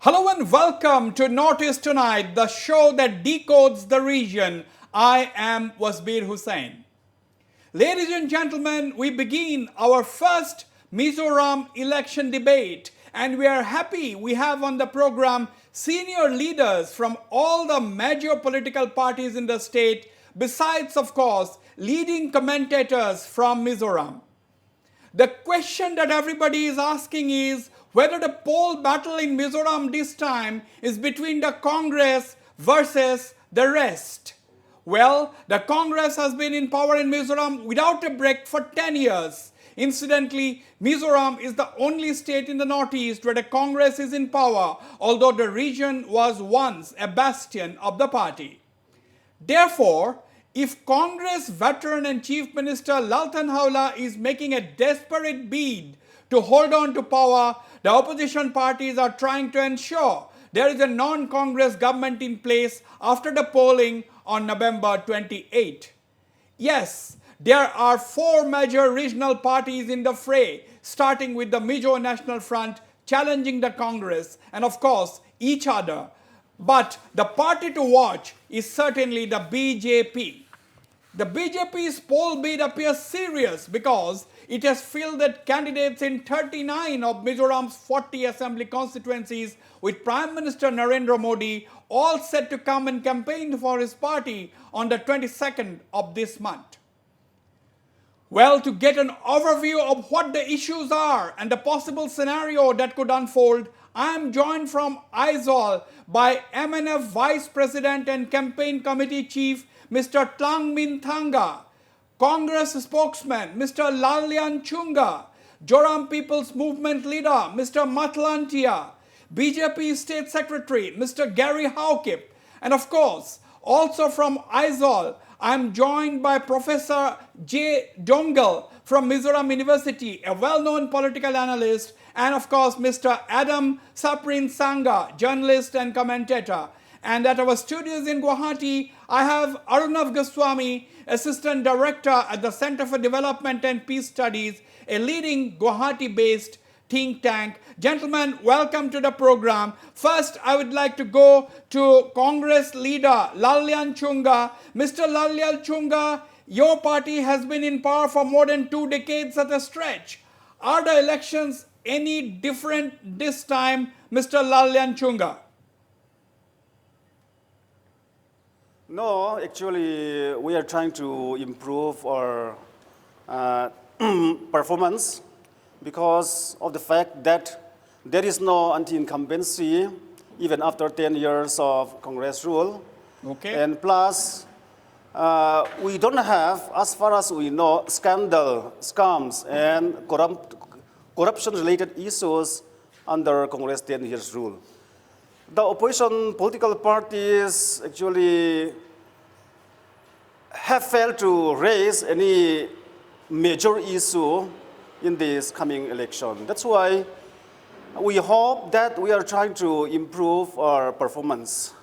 Hello and welcome to Notice Tonight, the show that decodes the region. I am Wasbir Hussain. Ladies and gentlemen, we begin our first Mizoram election debate, and we are happy we have on the program senior leaders from all the major political parties in the state, besides, of course, leading commentators from Mizoram. The question that everybody is asking is whether the poll battle in Mizoram this time is between the Congress versus the rest. Well, the Congress has been in power in Mizoram without a break for 10 years. Incidentally, Mizoram is the only state in the northeast where the Congress is in power, although the region was once a bastion of the party. Therefore, if Congress veteran and Chief Minister Lalthanhawla is making a desperate bid to hold on to power, the opposition parties are trying to ensure there is a non-Congress government in place after the polling on November 28. Yes, there are four major regional parties in the fray, starting with the Mizo National Front challenging the Congress and of course each other. But the party to watch is certainly the BJP. The BJP's poll bid appears serious because it has fielded candidates in 39 of Mizoram's 40 assembly constituencies, with Prime Minister Narendra Modi all set to come and campaign for his party on the 22nd of this month. Well, to get an overview of what the issues are and the possible scenario that could unfold, I am joined from Aizawl by MNF Vice President and Campaign Committee Chief Mr. Tlang Min Thanga, Congress spokesman Mr. Lallian Chunga, Joram People's Movement leader Mr. Matlantia, BJP State Secretary Mr. Gary Howkip, and of course, also from Aizawl, I am joined by Professor J. Dongal from Mizoram University, a well-known political analyst, and of course Mr. Adam Saprin Sangha, journalist and commentator. And at our studios in Guwahati, I have Arunav Goswami, Assistant Director at the Center for Development and Peace Studies, a leading Guwahati-based think tank. Gentlemen, welcome to the program. First, I would like to go to Congress leader Lallian Chunga. Mr. Lallian Chunga, your party has been in power for more than 2 decades at a stretch. Are the elections any different this time, Mr. Lallian Chunga? No, actually, we are trying to improve our performance because of the fact that there is no anti-incumbency even after 10 years of Congress rule. Okay. And plus, we don't have, as far as we know, scandal, scams, and corruption-related issues under Congress 10 years rule. The opposition political parties actually have failed to raise any major issue in this coming election. That's why we hope that we are trying to improve our performance.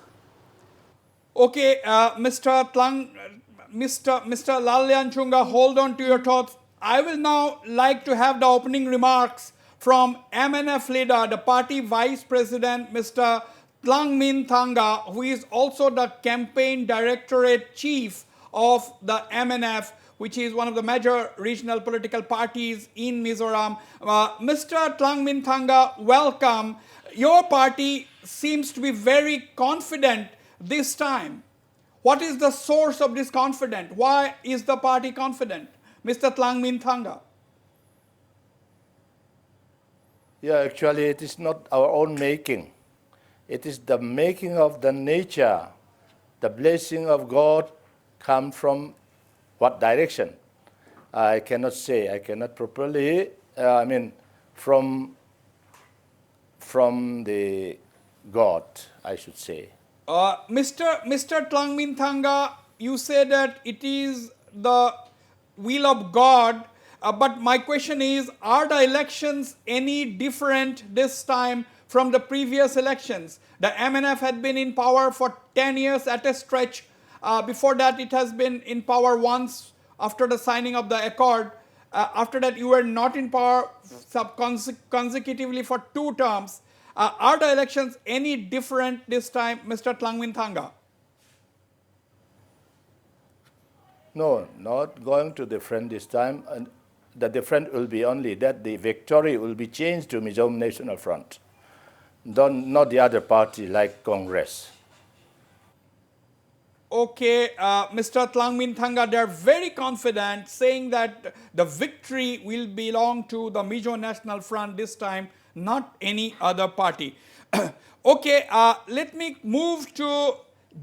Okay, Mr. Lallian Chunga, hold on to your thoughts. I will now like to have the opening remarks from MNF leader, the party vice president, Mr. Tlang Min Thanga, who is also the campaign directorate chief of the MNF, which is one of the major regional political parties in Mizoram. Mr. Tlang Min Thanga, welcome. Your party seems to be very confident this time. What is the source of this confidence? Why is the party confident? Mr. Tlang Min Thanga. Yeah, actually, it is not our own making. It is the making of the nature. The blessing of God come from what direction? I cannot say. I cannot properly, from the God, I should say. Mr. Tlang Min Thanga, you say that it is the will of God, but my question is, are the elections any different this time from the previous elections? The MNF had been in power for 10 years at a stretch. Before that, it has been in power once after the signing of the accord. After that, you were not in power consecutively for 2 terms. Are the elections any different this time, Mr. Tlangwin Thanga? No, not going to different this time. And the difference will be only that the victory will be changed to Mizoram National Front, not the other party like Congress. Okay, Mr. Tlangwin Thanga, they are very confident saying that the victory will belong to the Mizo National Front this time, not any other party. Okay, let me move to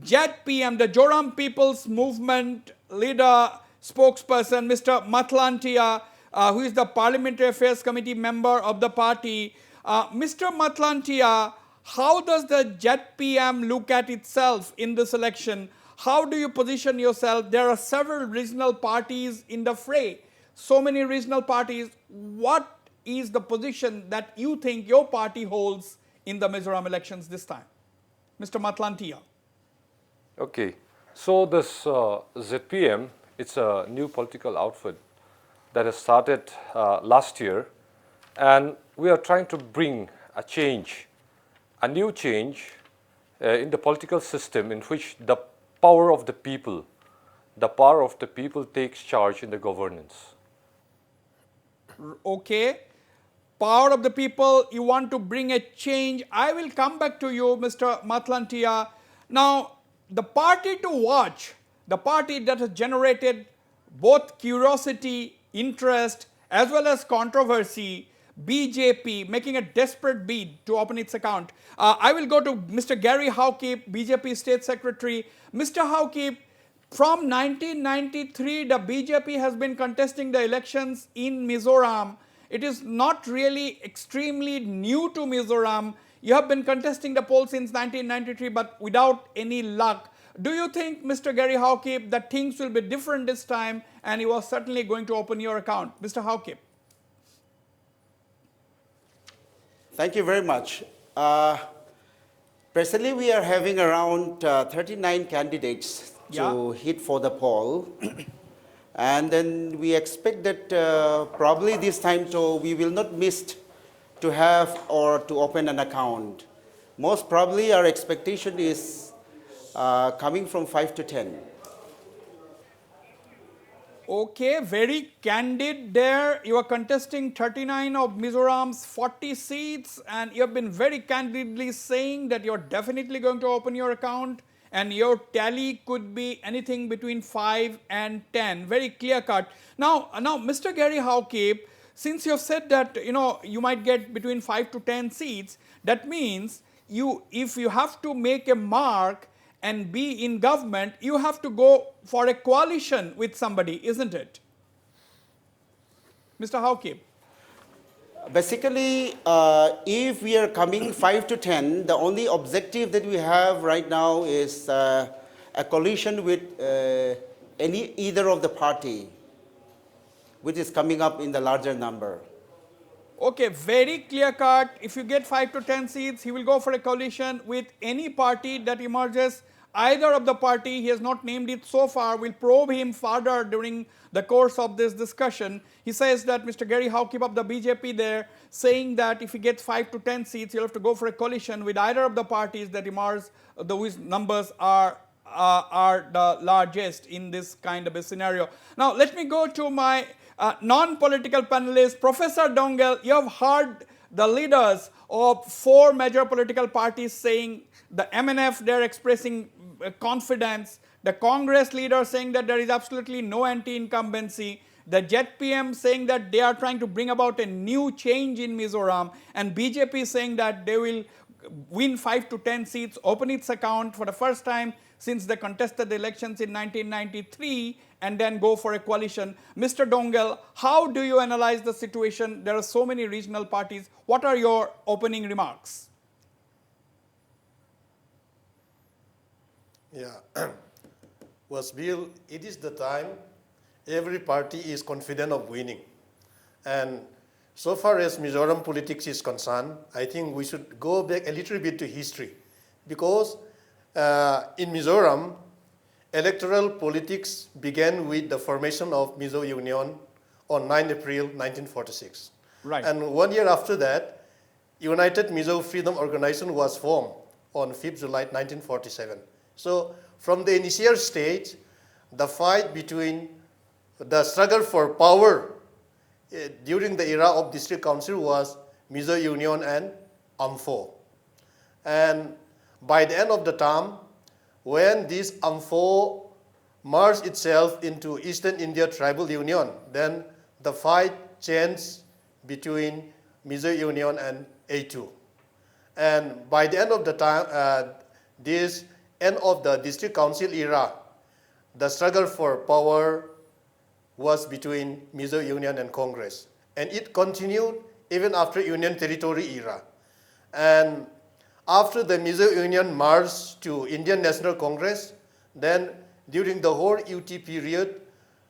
JPM, the Joram People's Movement leader, spokesperson, Mr. Matlantia, who is the Parliamentary Affairs Committee member of the party. Mr. Matlantia, how does the JPM look at itself in this election? How do you position yourself? There are several regional parties in the fray. So many regional parties. What is the position that you think your party holds in the Mizoram elections this time? Mr. Matlantia. Okay, so this ZPM, it's a new political outfit that has started last year, and we are trying to bring a change, a new change in the political system in which the power of the people takes charge in the governance. Okay, power of the people, you want to bring a change. I will come back to you, Mr. Matlantia. Now, the party to watch, the party that has generated both curiosity, interest, as well as controversy, BJP, making a desperate bid to open its account. I will go to Mr. Gary Howkeep, BJP State Secretary. Mr. Howkeep, from 1993, the BJP has been contesting the elections in Mizoram. It is not really extremely new to Mizoram. You have been contesting the poll since 1993, but without any luck. Do you think, Mr. Gary Howkeep, that things will be different this time and you are certainly going to open your account? Mr. Howkeep. Thank you very much. Presently, we are having around 39 candidates to hit for the poll. And then we expect that probably this time we will not miss to have or to open an account. Most probably our expectation is coming from 5 to 10. Okay, very candid there. You are contesting 39 of Mizoram's 40 seats, and you have been very candidly saying that you are definitely going to open your account, and your tally could be anything between 5 and 10. Very clear cut. Now, Mr. Gary Howkeep, since you have said that you might get between 5 to 10 seats, that means if you have to make a mark and be in government, you have to go for a coalition with somebody, isn't it? Mr. Howkeep. Basically, if we are coming 5 to 10, the only objective that we have right now is a coalition with either of the party, which is coming up in the larger number. Okay, very clear cut. If you get 5 to 10 seats, he will go for a coalition with any party that emerges. Either of the party, he has not named it so far, will probe him further during the course of this discussion. He says that Mr. Gary Howkeep of the BJP there, saying that if he gets 5 to 10 seats, he'll have to go for a coalition with either of the parties that emerge, whose numbers are the largest in this kind of a scenario. Now, let me go to my non-political panelist, Professor Dongel. You have heard the leaders of 4 major political parties saying, the MNF, they're expressing confidence. The Congress leader saying that there is absolutely no anti-incumbency. The JPM saying that they are trying to bring about a new change in Mizoram. And BJP saying that they will win 5 to 10 seats, open its account for the first time since they contested the elections in 1993, and then go for a coalition. Mr. Dongel, how do you analyze the situation? There are so many regional parties. What are your opening remarks? Yeah, Wasbir, it is the time every party is confident of winning. And so far as Mizoram politics is concerned, I think we should go back a little bit to history. Because in Mizoram, electoral politics began with the formation of Mizo Union on 9 April 1946. Right. And 1 year after that, United Mizo Freedom Organization was formed on 5th July 1947. So from the initial stage, the fight between the struggle for power during the era of district council was Mizo Union and AMFO. And by the end of the term, when this AMFO merged itself into Eastern India Tribal Union, then the fight changed between Mizo Union and A2. And by the end of the time, this end of the district council era, the struggle for power was between Mizo Union and Congress. And it continued even after Union Territory era. And after the Mizo Union merged to Indian National Congress, then during the whole UT period,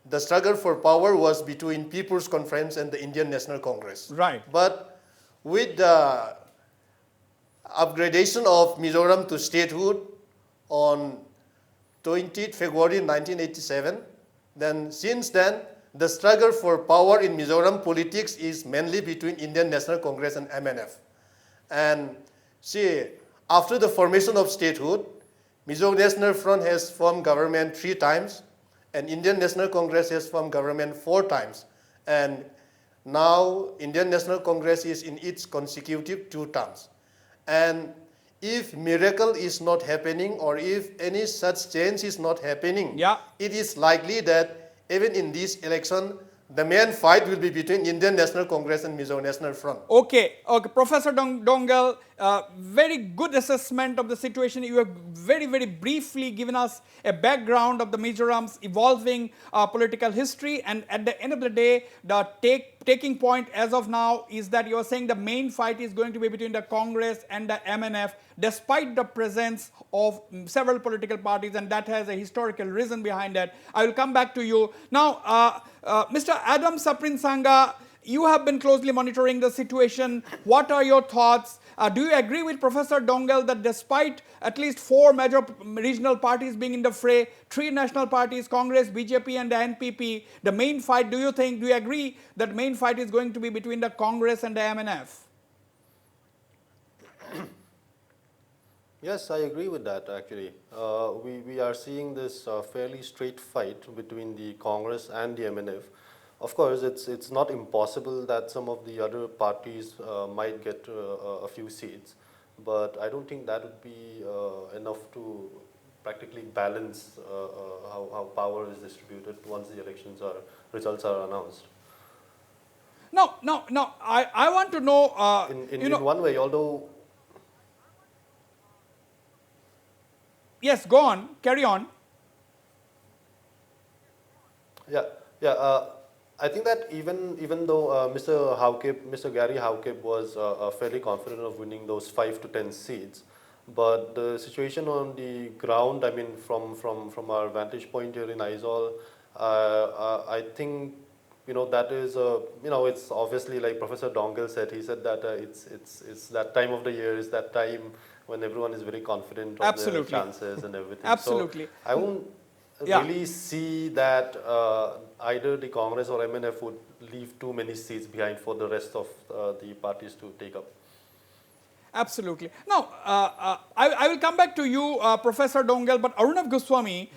the struggle for power was between People's Conference and the Indian National Congress. Right. But with the upgradation of Mizoram to statehood on 20th February 1987, then since then, the struggle for power in Mizoram politics is mainly between Indian National Congress and MNF. And see, after the formation of statehood, Mizo National Front has formed government 3 times, and Indian National Congress has formed government 4 times. And now, Indian National Congress is in its consecutive 2 terms. And if miracle is not happening, or if any such change is not happening, it is likely that even in this election, the main fight will be between Indian National Congress and Mizo National Front. Okay, Professor Dongal, very good assessment of the situation. You have very, very briefly given us a background of the Mizoram's evolving political history, and at the end of the day, the taking point as of now is that you are saying the main fight is going to be between the Congress and the MNF, despite the presence of several political parties, and that has a historical reason behind that. I will come back to you. Now, Mr. Adam Saprinsanga, you have been closely monitoring the situation. What are your thoughts? Do you agree with Professor Dongal that despite at least 4 major regional parties being in the fray, 3 national parties, Congress, BJP and the NPP, the main fight, do you agree that main fight is going to be between the Congress and the MNF? Yes, I agree with that actually. We are seeing this fairly straight fight between the Congress and the MNF. Of course, it's not impossible that some of the other parties might get a few seats, but I don't think that would be enough to practically balance how power is distributed once the results are announced. No, I want to know, in one way, although... Yes, go on, carry on. Yeah. I think that even though Mr. Gary Howkip was fairly confident of winning those 5 to 10 seats, but the situation on the ground, I mean, from our vantage point here in Aizawl, I think that is it's obviously like Professor Dongal said. He said that it's that time of the year, is that time when everyone is very confident of their chances and everything. Absolutely. So I won't really see that either the Congress or MNF would leave too many seats behind for the rest of the parties to take up. Absolutely. Now, I will come back to you, Professor Dongal, but Arunav Goswami,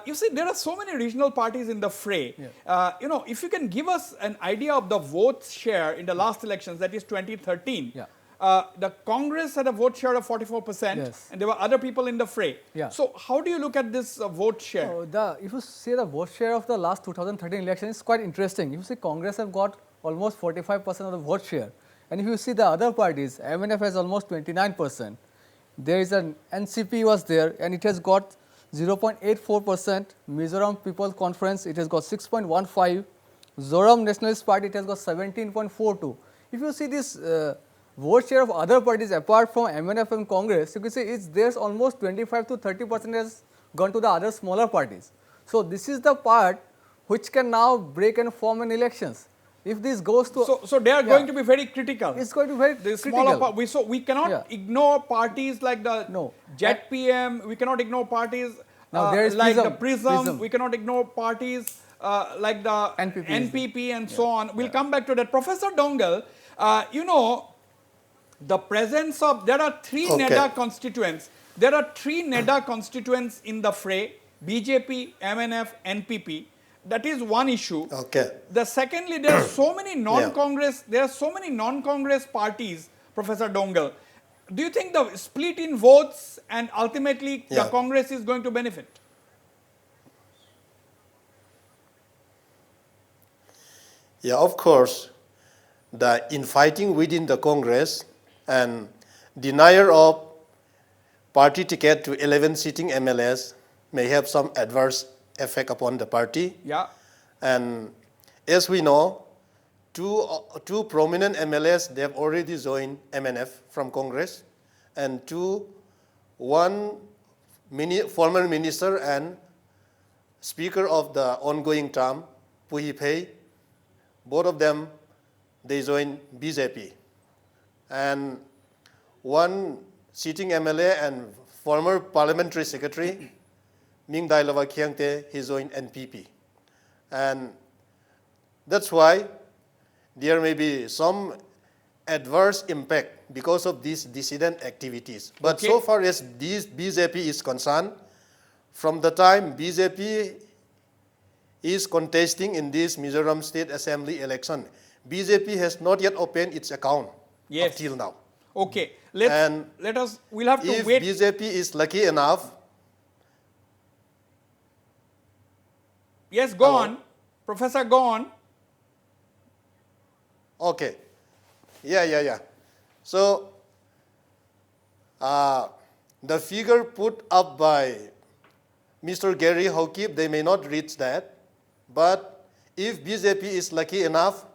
you see, there are so many regional parties in the fray. Yeah. If you can give us an idea of the vote share in the last elections, that is 2013. Yeah. The Congress had a vote share of 44%, yes, and there were other people in the fray. Yeah. So, how do you look at this vote share? If you see the vote share of the last 2013 election, it's quite interesting. If you see, Congress have got almost 45% of the vote share. And if you see the other parties, MNF has almost 29%. There is an NCP was there, and it has got 0.84%. Mizoram People's Conference, it has got 6.15. Zoram Nationalist Party, it has got 17.42. If you see this vote share of other parties apart from MNF and Congress, you can see there's almost 25 to 30% has gone to the other smaller parties. So this is the part which can now break and form in elections. If this goes to... So they are going to be very critical. It's going to be very critical. We cannot ignore parties like the JetPM, we cannot ignore parties like the Prism, we cannot ignore parties like the NPP and so on. We'll come back to that. Professor Dongal, the presence of, there are three Okay. NEDA constituents. There are three NEDA constituents in the fray, BJP, MNF, NPP. That is one issue. Okay. The secondly, there are so many non-Congress, there are so many non-Congress parties, Professor Dongal. Do you think the split in votes and ultimately the Yeah. Congress is going to benefit? Yeah, of course, the infighting within the Congress and denial of party ticket to 11 sitting MLAs may have some adverse effect upon the party. Yeah. And as we know, two prominent MLAs, they have already joined MNF from Congress, and one former minister and speaker of the ongoing term, Puhipei, both of them, they joined BJP. And one sitting MLA and former parliamentary secretary, Ming Dailova Kyangte, he joined NPP. And that's why there may be some adverse impact because of these dissident activities. But Okay. so far as this BJP is concerned, from the time BJP is contesting in this Mizoram State Assembly election, BJP has not yet opened its account Yes. up till now. Okay. And We'll have to If wait. BJP is lucky enough, Yes, go Hello? on. Professor, go on. okay. Yeah. So, the figure put up by Mr. Gary Hawkip, they may not reach that. But if BJP is lucky enough,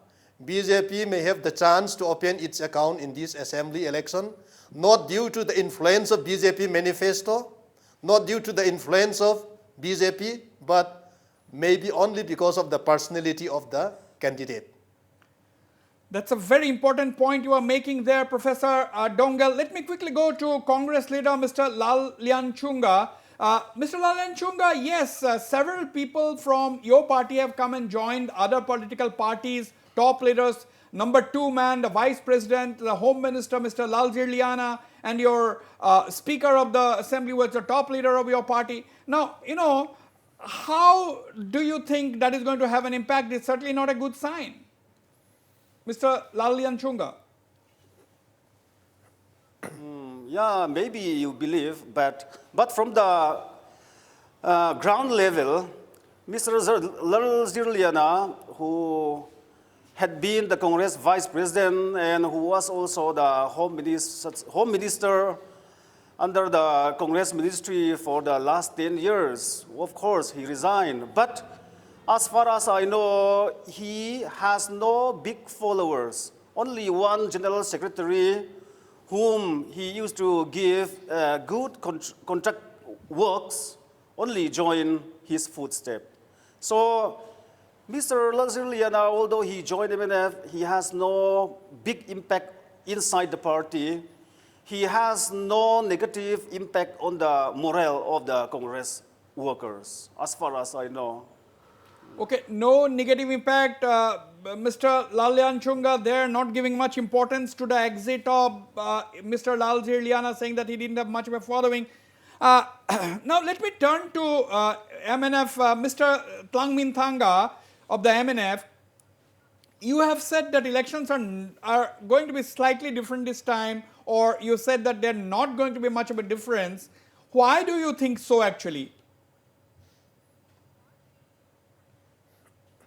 BJP may have the chance to open its account in this assembly election, not due to the influence of BJP manifesto, not due to the influence of BJP, but maybe only because of the personality of the candidate. That's a very important point you are making there, Professor Dongal. Let me quickly go to Congress leader, Mr. Lal Lianchunga. Mr. Lal Lianchunga, yes, several people from your party have come and joined other political parties, top leaders, number 2 man, the vice president, the home minister, Mr. Lal Zirliana, and your speaker of the assembly was the top leader of your party. Now, how do you think that is going to have an impact? It's certainly not a good sign. Mr. Lal Lianchunga. Yeah, maybe you believe, but from the ground level, Mr. Zirliana, who had been the Congress vice president and who was also the home minister under the Congress ministry for the last 10 years, of course, he resigned. But as far as I know, he has no big followers. Only one general secretary whom he used to give good contract works, only join his footsteps. So Mr. Laziliana, although he joined MNF, he has no big impact inside the party. He has no negative impact on the morale of the Congress workers, as far as I know. Okay, no negative impact. Mr. Lal Lianchunga, they're not giving much importance to the exit of Mr. Lal Zirliana, saying that he didn't have much of a following. Now, let me turn to MNF. Mr. Tlangmin Thanga of the MNF, you have said that elections are going to be slightly different this time, or you said that they're not going to be much of a difference. Why do you think so, actually?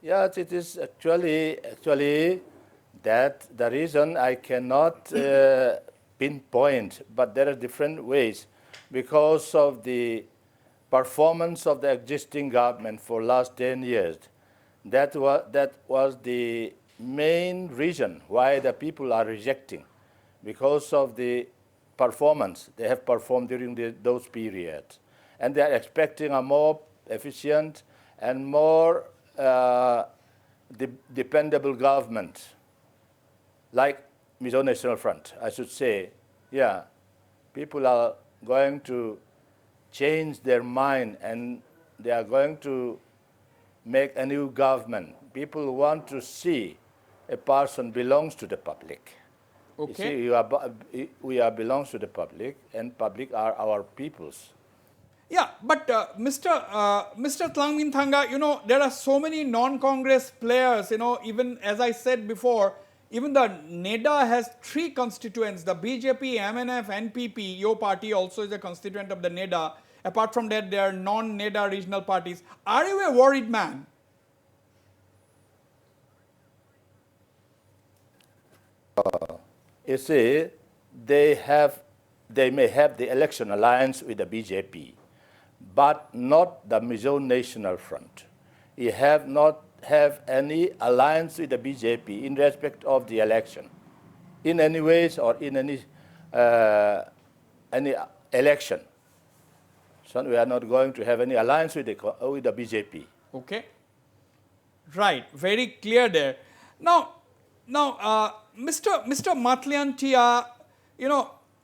Yes, it is actually that the reason I cannot pinpoint, but there are different ways because of the performance of the existing government for last 10 years. That was the main reason why the people are rejecting, because of the performance they have performed during those periods. And they are expecting a more efficient and more dependable government, like Mizo National Front, I should say. Yeah, people are going to change their mind and they are going to make a new government. People want to see a person belongs to the public. You see, we are belongs to the public, and public are our peoples. Yeah, but Mr. Tlangmin Thanga, there are so many non-Congress players, even as I said before, even the NEDA has 3 constituents, the BJP, MNF, NPP, your party also is a constituent of the NEDA. Apart from that, there are non-NEDA regional parties. Are you a worried man? You see, they may have the election alliance with the BJP, but not the Mizo National Front. You have not have any alliance with the BJP in respect of the election, in any ways or in any election. So we are not going to have any alliance with the BJP. Okay. Right, very clear there. Now, Mr. Matliantia,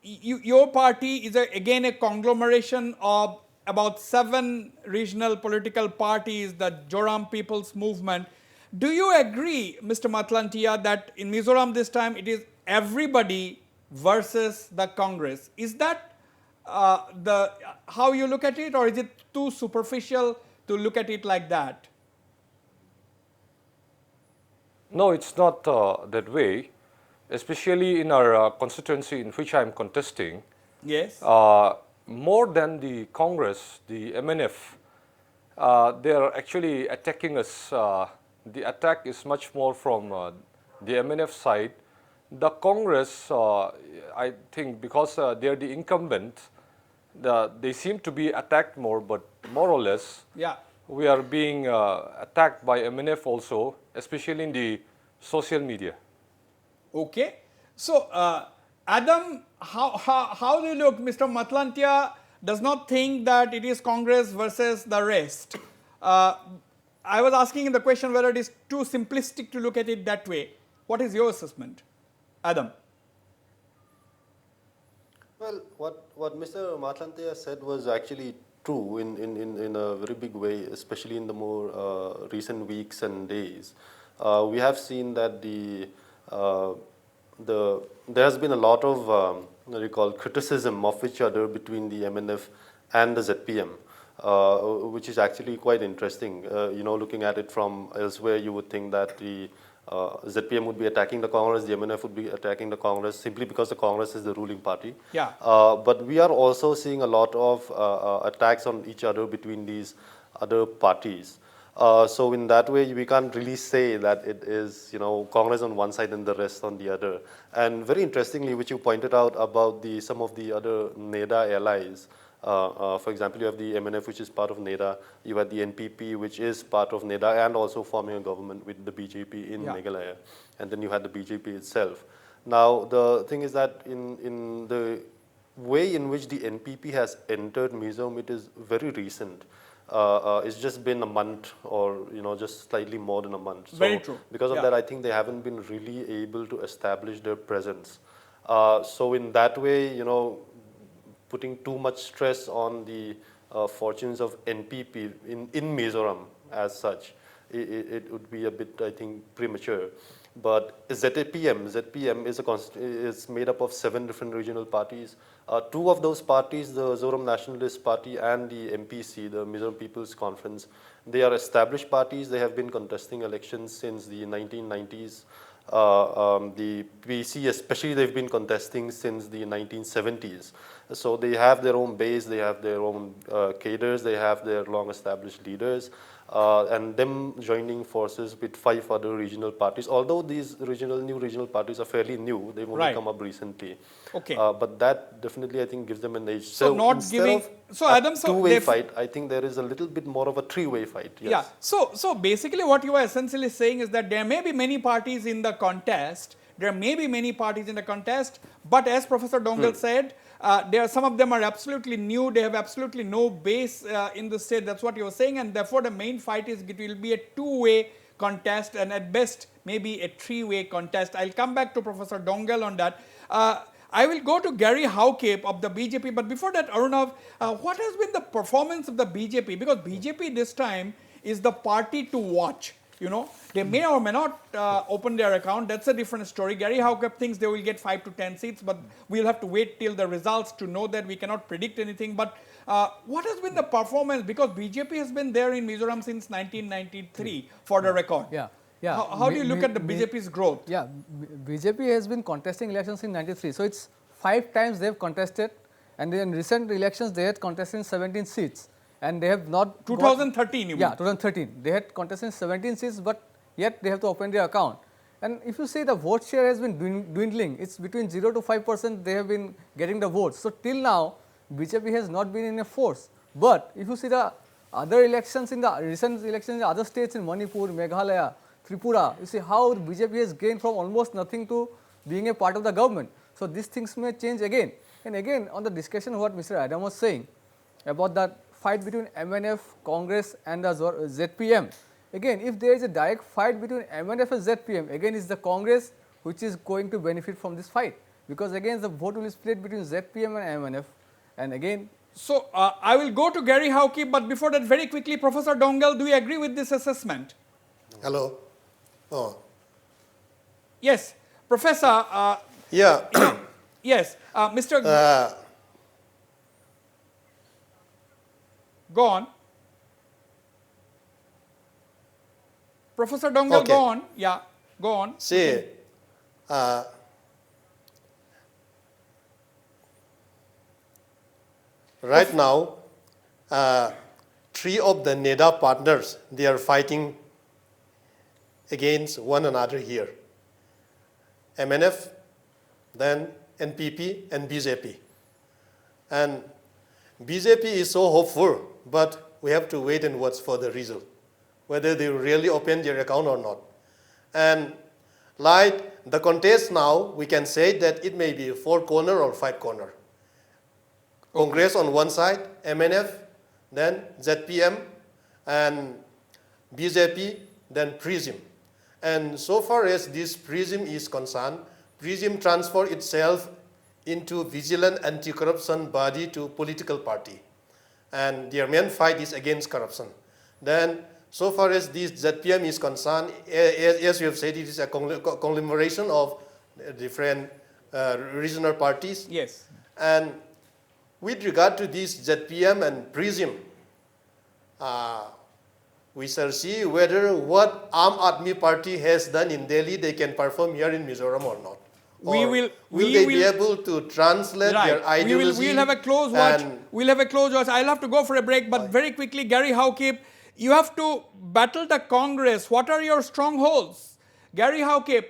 your party is again a conglomeration of about 7 regional political parties, the Mizoram People's Movement. Do you agree, Mr. Matlantia, that in Mizoram this time it is everybody versus the Congress? Is that how you look at it, or is it too superficial to look at it like that? No, it's not that way, especially in our constituency in which I am contesting. Yes. More than the Congress, the MNF, they are actually attacking us. The attack is much more from the MNF side. The Congress, I think because they are the incumbent, they seem to be attacked more, but more or less, yeah, we are being attacked by MNF also, especially in the social media. Okay. So, Adam, how do you look? Mr. Matlantia does not think that it is Congress versus the rest. I was asking the question whether it is too simplistic to look at it that way. What is your assessment, Adam? Well, what Mr. Matlantia said was actually true in a very big way, especially in the more recent weeks and days. We have seen that there has been a lot of what you call criticism of each other between the MNF and the ZPM, which is actually quite interesting. Looking at it from elsewhere, you would think that the ZPM would be attacking the Congress, the MNF would be attacking the Congress simply because the Congress is the ruling party. Yeah. But we are also seeing a lot of attacks on each other between these other parties. So in that way, we can't really say that it is, Congress on one side and the rest on the other. And very interestingly, which you pointed out about some of the other NEDA allies. For example, you have the MNF, which is part of NEDA. You have the NPP, which is part of NEDA and also forming a government with the BJP in Meghalaya. And then you had the BJP itself. Now, the thing is that in the way in which the NPP has entered Mizoram, it is very recent. It's just been a month or, just slightly more than a month. So very true. Because of that, I think they haven't been really able to establish their presence. So in that way, putting too much stress on the fortunes of NPP in Mizoram as such, it would be a bit, I think, premature. But ZPM is made up of 7 different regional parties. 2 of those parties, the Mizoram Nationalist Party and the MPC, the Mizoram People's Conference, they are established parties. They have been contesting elections since the 1990s. The PC especially, they've been contesting since the 1970s. So they have their own base, they have their own cadres, they have their long-established leaders. And them joining forces with 5 other regional parties. Although these new regional parties are fairly new, they've only come up recently. Okay. But that definitely, I think, gives them an edge. So not giving. So Adam, two-way fight, I think there is a little bit more of a 3-way fight. Yes. Yeah. So basically, what you are essentially saying is that there may be many parties in the contest. There may be many parties in the contest, but as Professor Dongal said, some of them are absolutely new. They have absolutely no base in the state. That's what you were saying, and therefore the main fight is it will be a 2-way contest, and at best maybe a 3-way contest. I'll come back to Professor Dongal on that. I will go to Gary Haukape of the BJP, but before that, Arunav, what has been the performance of the BJP? Because BJP this time is the party to watch. You know, they may or may not open their account. That's a different story. Gary Haukepp thinks they will get 5 to 10 seats, but we'll have to wait till the results to know that. We cannot predict anything. But what has been the performance? Because BJP has been there in Mizoram since 1993, for the record. Yeah. Yeah. How do you look at the BJP's growth? Yeah, BJP has been contesting elections in 93. So it's 5 times they've contested, and in recent elections they had contested in 17 seats. And they have not 2013, you mean? Yeah, 2013. They had contested 17 seats, but yet they have to open their account. And if you see the vote share has been dwindling, it's between 0 to 5% they have been getting the votes. So till now, BJP has not been in a force. But if you see the other elections in the recent elections in other states in Manipur, Meghalaya, Tripura, you see how BJP has gained from almost nothing to being a part of the government. So these things may change again. And again, on the discussion of what Mr. Adam was saying about that fight between MNF, Congress and the ZPM. Again, if there is a direct fight between MNF and ZPM, again it's the Congress which is going to benefit from this fight. Because again the vote will be split between ZPM and MNF. And again... So, I will go to Gary Haukepp, but before that, very quickly, Professor Dongal, do you agree with this assessment? Hello? Oh. Yes. Professor, Yeah. yes, Mr. Go on. Professor Dongal, Okay. go on. Yeah, go on. See, right now, 3 of the NEDA partners, they are fighting against one another here. MNF, then NPP and BJP. And BJP is so hopeful, but we have to wait and watch for the result, whether they will really open their account or not. And like the contest now, we can say that it may be 4 corner or 5 corner. Congress on one side, MNF, then ZPM, and BJP, then PRISM. And so far as this PRISM is concerned, PRISM transfer itself into vigilant anti-corruption body to political party. And their main fight is against corruption. Then, so far as this ZPM is concerned, as you have said, it is a conglomeration of different regional parties. Yes. And with regard to this ZPM and PRISM, we shall see whether what Aam Aadmi Party has done in Delhi, they can perform here in Mizoram or not. Or will they be able to translate their ideology? We'll have a close watch. We'll have a close watch. I'll have to go for a break, but very quickly, Gary Haukepp, you have to battle the Congress. What are your strongholds? Gary Haukepp,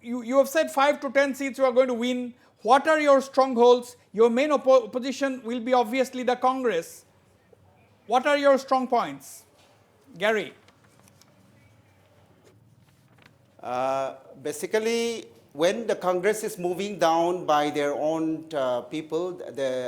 you have said 5 to 10 seats you are going to win. What are your strongholds? Your main opposition will be obviously the Congress. What are your strong points? Gary. Basically, when the Congress is moving down by their own people,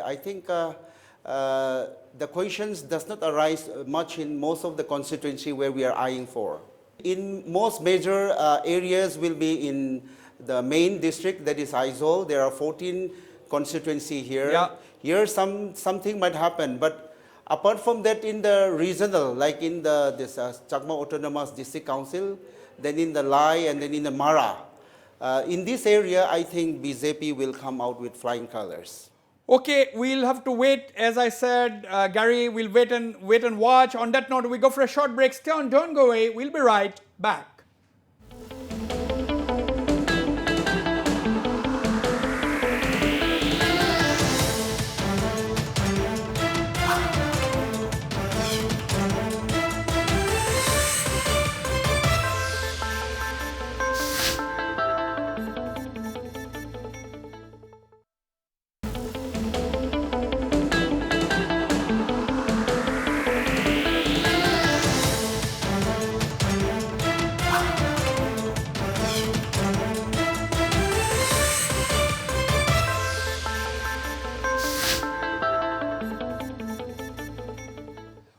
I think the questions does not arise much in most of the constituency where we are eyeing for. In most major areas will be in the main district, that is Aizawl. There are 14 constituency here. Yeah. Here something might happen, but apart from that, in the regional, like in this Chakma Autonomous District Council, then in the Lai, and then in the Mara, in this area, I think BJP will come out with flying colors. Okay, we'll have to wait. As I said, Gary, we'll wait and watch. On that note, we go for a short break. Stay on, don't go away. We'll be right back.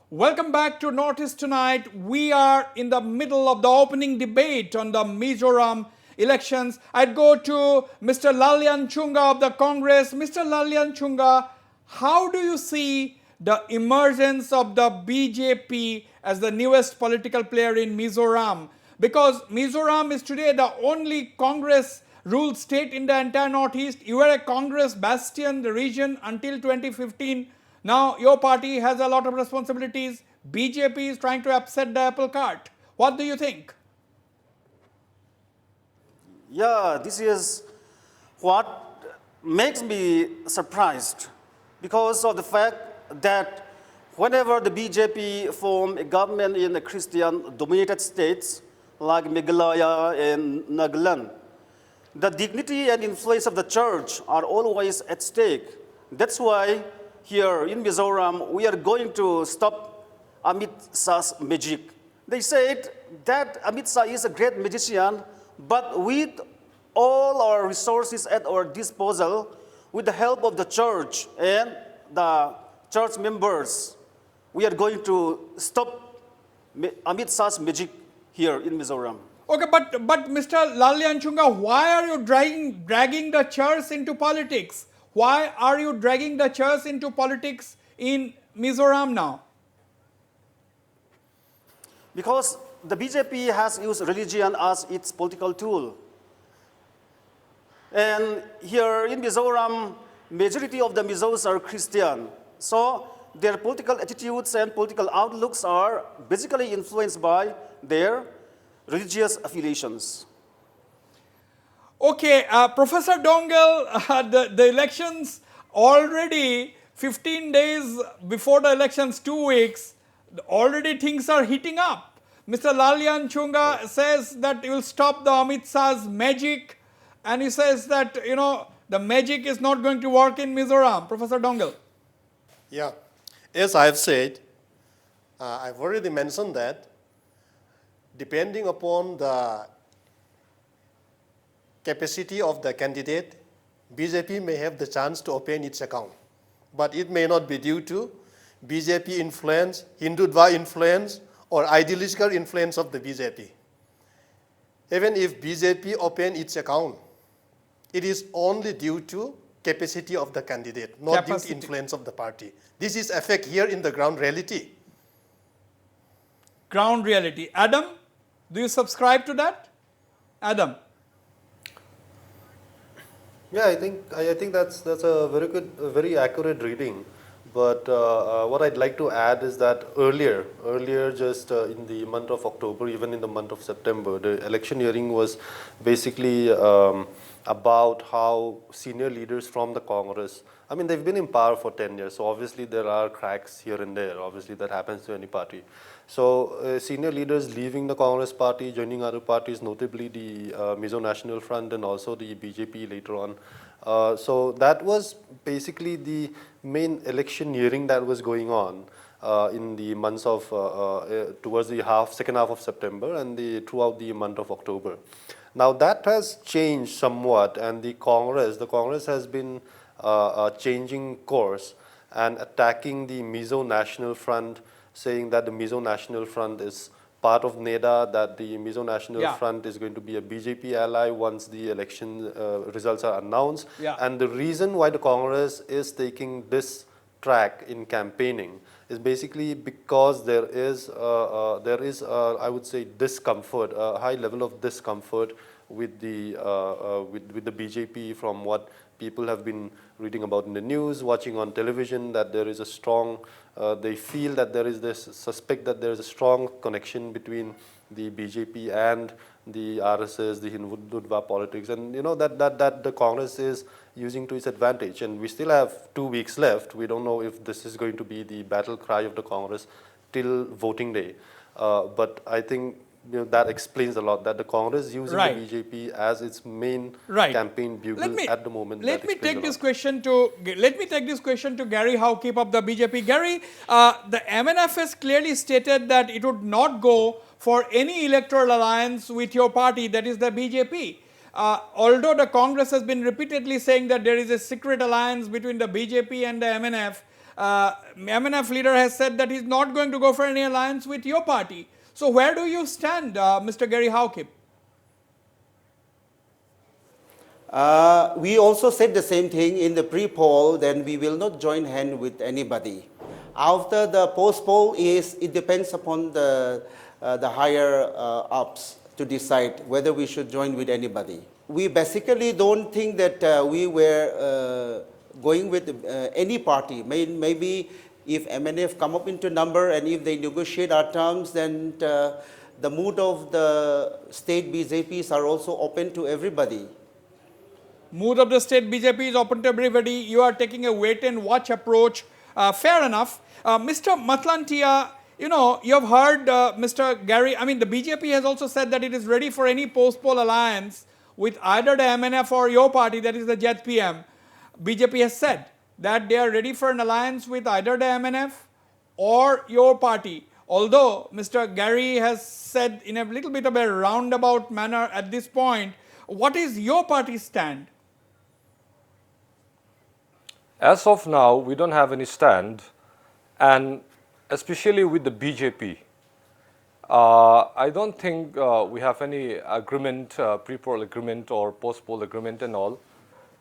Welcome back to Northeast Tonight. We are in the middle of the opening debate on the Mizoram elections. I'd go to Mr. Lalyan Chunga of the Congress. Mr. Lalyan Chunga, how do you see the emergence of the BJP as the newest political player in Mizoram, because Mizoram is today the only Congress ruled state in the entire Northeast. You were a Congress bastion, the region, until 2015. Now your party has a lot of responsibilities. BJP is trying to upset the apple cart. What do you think? Yeah, this is what makes me surprised because of the fact that whenever the BJP form a government in the Christian-dominated states like Meghalaya and Nagaland, the dignity and influence of the church are always at stake. That's why here in Mizoram, we are going to stop Amit Shah's magic. They said that Amit Shah is a great magician, but with all our resources at our disposal, with the help of the church and the church members, we are going to stop Amit Shah's magic here in Mizoram. Okay, but Mr. Lalyanchunga, why are you dragging the church into politics? Why are you dragging the church into politics in Mizoram now? Because the BJP has used religion as its political tool. And here in Mizoram, majority of the Mizos are Christian. So their political attitudes and political outlooks are basically influenced by their religious affiliations. Okay, Professor Dongal, the elections already 15 days before the elections, 2 weeks, already things are heating up. Mr. Lalyanchunga says that he will stop the Amit Shah's magic, and he says that, you know, the magic is not going to work in Mizoram. Professor Dongal. Yeah, as I've said, I've already mentioned that depending upon the capacity of the candidate, BJP may have the chance to open its account. But it may not be due to BJP influence, Hindutva influence, or ideological influence of the BJP. Even if BJP open its account, it is only due to capacity of the candidate, not due to influence of the party. This is effect here in the ground reality. Ground reality. Adam, do you subscribe to that? Adam. Yeah, I think that's a very good, very accurate reading. But what I'd like to add is that earlier, just in the month of October, even in the month of September, the election hearing was basically about how senior leaders from the Congress, I mean, they've been in power for 10 years, so obviously there are cracks here and there. Obviously, that happens to any party. So senior leaders leaving the Congress party, joining other parties, notably the Mizo National Front and also the BJP later on. So that was basically the main election hearing that was going on in the months of, towards the second half of September and throughout the month of October. Now that has changed somewhat, and the Congress has been changing course and attacking the Mizo National Front, saying that the Mizo National Front is part of NEDA, that the Mizo National Front is going to be a BJP ally once the election results are announced. And the reason why the Congress is taking this track in campaigning is basically because there is I would say discomfort, a high level of discomfort with the BJP from what people have been reading about in the news, watching on television, that there is a strong, they feel that there is this, suspect that there is a strong connection between the BJP and the RSS, the Hindutva politics, and you know that the Congress is using to its advantage. And we still have 2 weeks left. We don't know if this is going to be the battle cry of the Congress till voting day. But I think that explains a lot, that the Congress is using the BJP as its main campaign bugle at the moment. Let me take this question to Gary Howkeep of the BJP. Gary, the MNF has clearly stated that it would not go for any electoral alliance with your party, that is the BJP. Although the Congress has been repeatedly saying that there is a secret alliance between the BJP and the MNF, MNF leader has said that he's not going to go for any alliance with your party. So where do you stand, Mr. Gary Howkeep? We also said the same thing in the pre-poll, then we will not join hand with anybody. After the post poll it depends upon the higher ups to decide whether we should join with anybody. We basically don't think that we were going with any party. Maybe if MNF come up into number and if they negotiate our terms, then the mood of the state BJPs are also open to everybody. Mood of the state BJP is open to everybody. You are taking a wait and watch approach. Fair enough. Mr. Matlantia, you know, you have heard Mr. Gary, I mean, the BJP has also said that it is ready for any post-poll alliance with either the MNF or your party, that is the ZPM. BJP has said that they are ready for an alliance with either the MNF or your party. Although Mr. Gary has said in a little bit of a roundabout manner at this point, what is your party's stand? As of now, we don't have any stand, and especially with the BJP, I don't think we have any agreement, pre-poll agreement or post-poll agreement and all.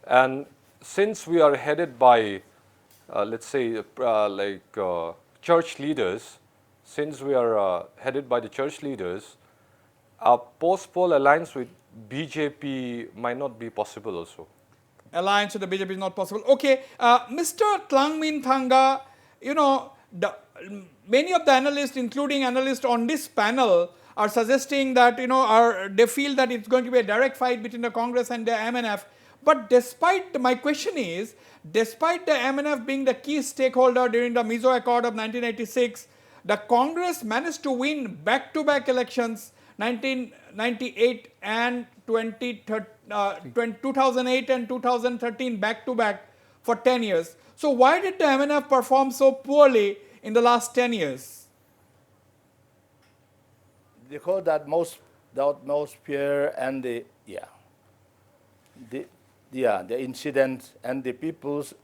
And since we are headed by, let's say, church leaders, since we are headed by the church leaders, a post-poll alliance with BJP might not be possible also. Alliance with the BJP is not possible. Okay, Mr. Tlangmin Thanga, you know, many of the analysts, including analysts on this panel, are suggesting that, you know, they feel that it's going to be a direct fight between the Congress and the MNF. But despite, my question is, despite the MNF being the key stakeholder during the Mizo Accord of 1986, the Congress managed to win back-to-back elections, 1998 and 2008 and 2013 back-to-back for 10 years. So why did the MNF perform so poorly in the last 10 years? Because that most atmosphere and the incidents and the people's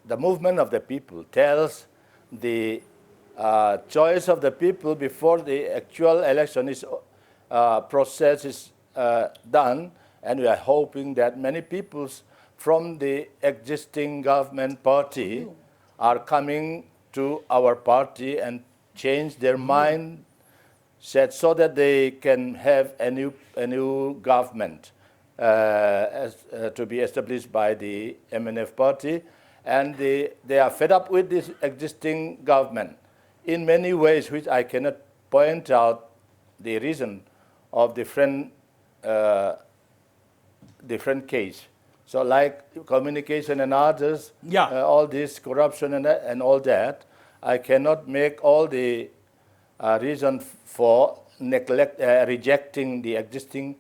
the movement of the people tells the choice of the people before the actual election is process is done, and we are hoping that many peoples from the existing government party are coming to our party and change their mind set so that they can have a new government to be established by the MNF party, and they are fed up with this existing government in many ways, which I cannot point out the reason of different case. So like communication and others, all this corruption and all that, I cannot make all the reason for rejecting the existing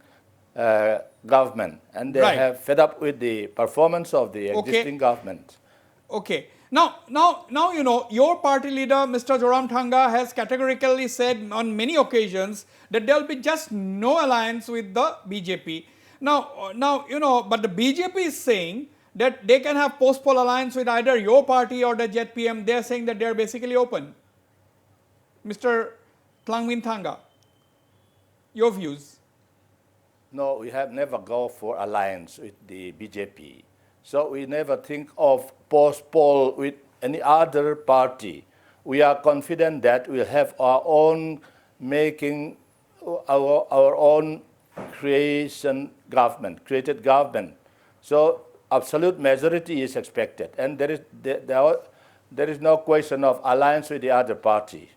government, and they have fed up with the performance of the existing government. Okay. Now, you know, your party leader, Mr. Joram Thanga, has categorically said on many occasions that there will be just no alliance with the BJP. Now, you know, but the BJP is saying that they can have post-poll alliance with either your party or the ZPM. They are saying that they are basically open. Mr. Tlangmin Thanga, your views? No, we have never go for alliance with the BJP. So we never think of post-poll with any other party. We are confident that we'll have our own making, our own created government. So absolute majority is expected, and there is no question of alliance with the other party,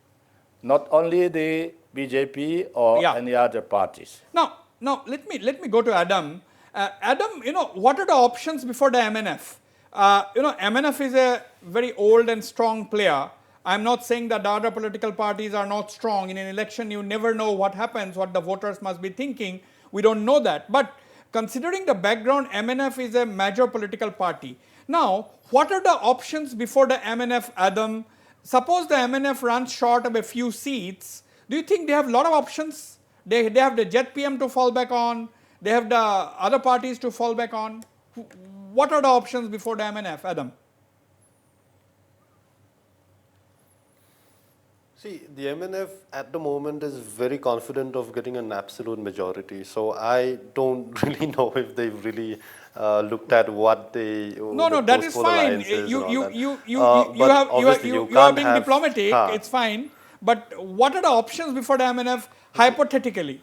not only the BJP or any other parties. Now let me go to Adam. Adam, you know, what are the options before the MNF? You know, MNF is a very old and strong player. I'm not saying that the other political parties are not strong. In an election, you never know what happens, what the voters must be thinking. We don't know that. But considering the background, MNF is a major political party. Now, what are the options before the MNF, Adam? Suppose the MNF runs short of a few seats. Do you think they have a lot of options? They have the ZPM to fall back on. They have the other parties to fall back on. What are the options before the MNF, Adam? See, the MNF at the moment is very confident of getting an absolute majority. So I don't really know if they've really looked at what they No, the that is post-poll fine. alliances and all that. You But have obviously you are can't being have, diplomatic. It's fine. But what are the options before the MNF hypothetically?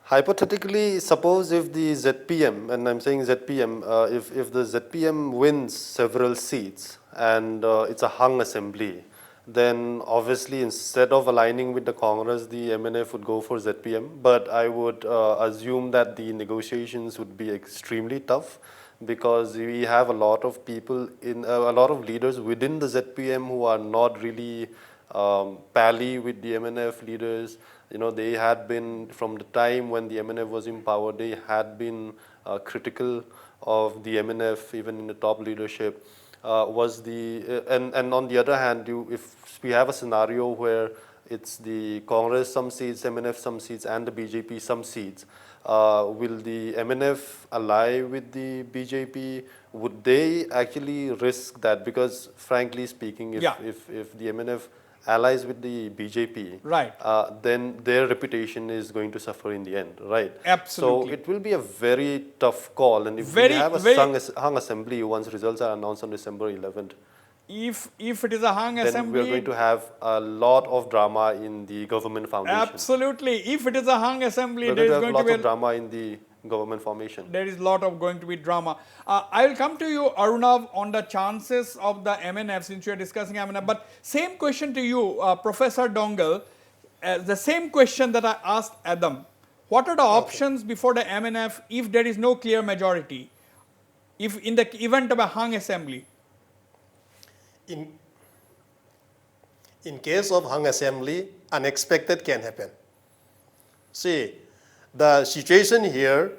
Hypothetically, suppose if the ZPM, and I'm saying ZPM, if the ZPM wins several seats and it's a hung assembly, then obviously instead of aligning with the Congress, the MNF would go for ZPM. But I would assume that the negotiations would be extremely tough because we have a lot of people a lot of leaders within the ZPM who are not really pally with the MNF leaders. You know, they had been, from the time when the MNF was in power, they had been critical of the MNF, even in the top leadership. And on the other hand, if we have a scenario where it's the Congress some seats, MNF some seats, and the BJP some seats, will the MNF ally with the BJP? Would they actually risk that? Because frankly speaking, if the MNF allies with the BJP, Right. then their reputation is going to suffer in the end, right? Absolutely. So it will be a very tough call. And if we have a hung assembly once results are announced on December 11th, if it is a hung then assembly, we are going to have a lot of drama in the government foundation. absolutely. If it is a hung assembly, We're there going is to have going to lots be of drama in the government formation. there is lot of going to be drama. I will come to you, Arunav, on the chances of the MNF, since you are discussing MNF. But same question to you, Professor Dongle. The same question that I asked Adam. What are the options before the MNF if there is no clear majority? If in the event of a hung assembly? In case of hung assembly, unexpected can happen. See, the situation here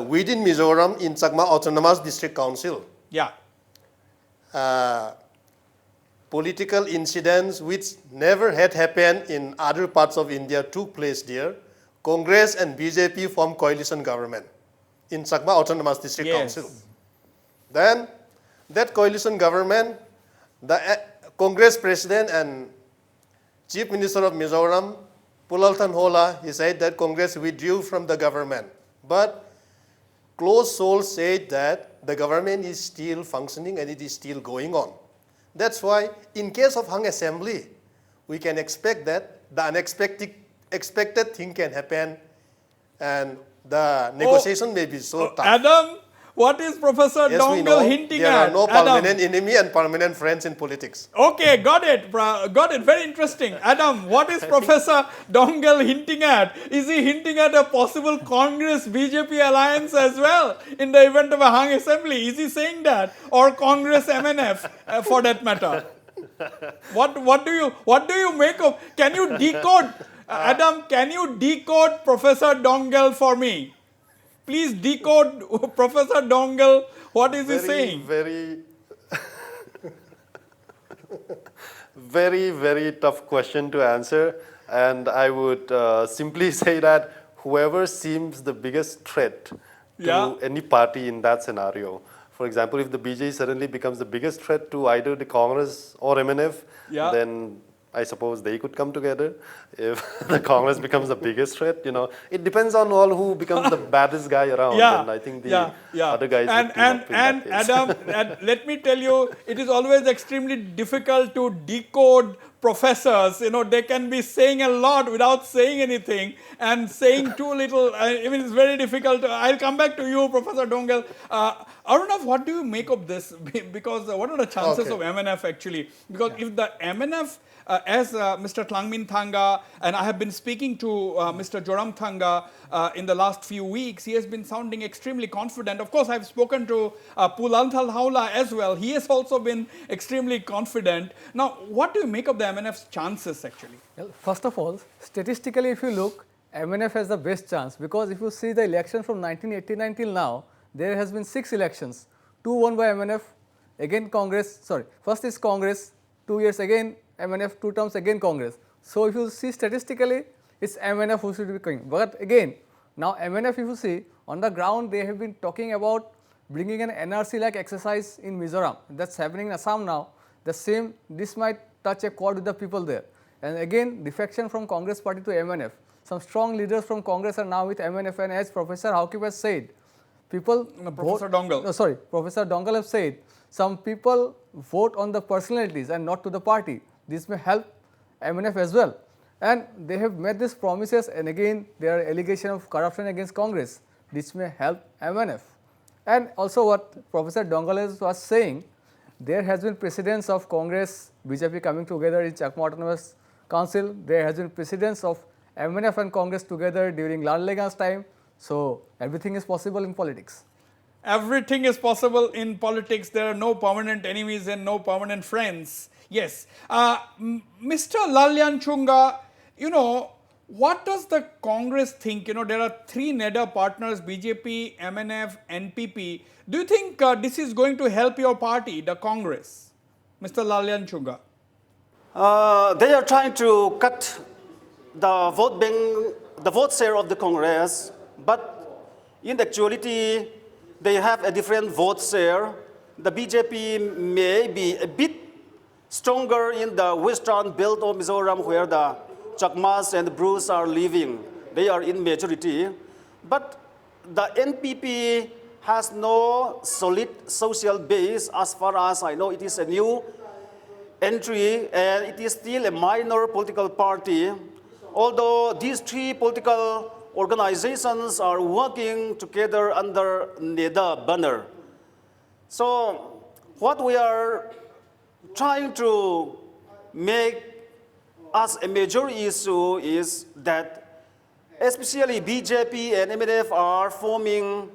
within Mizoram in Chakma Autonomous District Council, Yeah. political incidents which never had happened in other parts of India took place there. Congress and BJP formed coalition government in Chakma Autonomous District Yes. Council. Then that coalition government, the Congress president and Chief Minister of Mizoram, Pulaltan Hola, he said that Congress withdrew from the government. But close souls said that the government is still functioning and it is still going on. That's why in case of hung assembly, we can expect that the expected thing can happen and the negotiation may be so tough. Adam, what is Professor Yes, we Dongle know hinting there at? are no Adam. permanent enemy and permanent friends in politics. Okay, got it. Got it. Very interesting. Adam, what is Professor Dongle hinting at? Is he hinting at a possible Congress-BJP alliance as well in the event of a hung assembly? Is he saying that? Or Congress-MNF for that matter? What do you make of? Can you decode, Adam, can you decode Professor Dongle for me? Please decode Professor Dongle. What is he saying? Very tough question to answer. And I would simply say that whoever seems the biggest threat to any party in that scenario, for example, if the BJP suddenly becomes the biggest threat to either the Congress or MNF, then I suppose they could come together. If the Congress becomes the biggest threat, it depends on all who becomes the baddest guy around. And I think the other guys would team up in that case. Adam, let me tell you, it is always extremely difficult to decode professors. They can be saying a lot without saying anything and saying too little. It's very difficult. I'll come back to you, Professor Dongle. Arunav, what do you make of this? Because what are the chances of MNF actually? Because if the MNF, as Mr. Tlangmin Thanga, and I have been speaking to Mr. Joram Thanga in the last few weeks, he has been sounding extremely confident. Of course, I've spoken to Pulaltan Hola as well. He has also been extremely confident. Now, what do you make of the MNF's chances actually? Well, first of all, statistically if you look, MNF has the best chance because if you see the election from 1989 till now, there has been 6 elections, 2 won by MNF, again Congress, first is Congress, 2 years again MNF, 2 terms again Congress. So if you see statistically, it's MNF who should be coming. But again, now MNF if you see, on the ground they have been talking about bringing an NRC-like exercise in Mizoram. That's happening in Assam now. this might touch a chord with the people there. And again, defection from Congress party to MNF. Some strong leaders from Congress are now with MNF, and as Professor Hauke has said, people Professor Dongal. Professor Dongal have said, some people vote on the personalities and not to the party. This may help MNF as well. And they have made these promises, and again there are allegations of corruption against Congress. This may help MNF. And also what Professor Dongal was saying, there has been precedence of Congress, BJP coming together in Chakma Autonomous Council. There has been precedence of MNF and Congress together during Lal Legan's time. So everything is possible in politics. Everything is possible in politics. There are no permanent enemies and no permanent friends. Yes. Mr. Lalyan Chunga, what does the Congress think? There are three NEDA partners, BJP, MNF, NPP. Do you think this is going to help your party, the Congress? Mr. Lalyan Chunga. They are trying to cut the vote share of the Congress, but in actuality, they have a different vote share. The BJP may be a bit stronger in the western belt of Mizoram, where the Chakmas and Bruce are living. They are in majority. But the NPP has no solid social base. As far as I know, it is a new entry, and it is still a minor political party. Although these three political organizations are working together under NEDA banner. So what we are trying to make as a major issue is that especially BJP and MNF are forming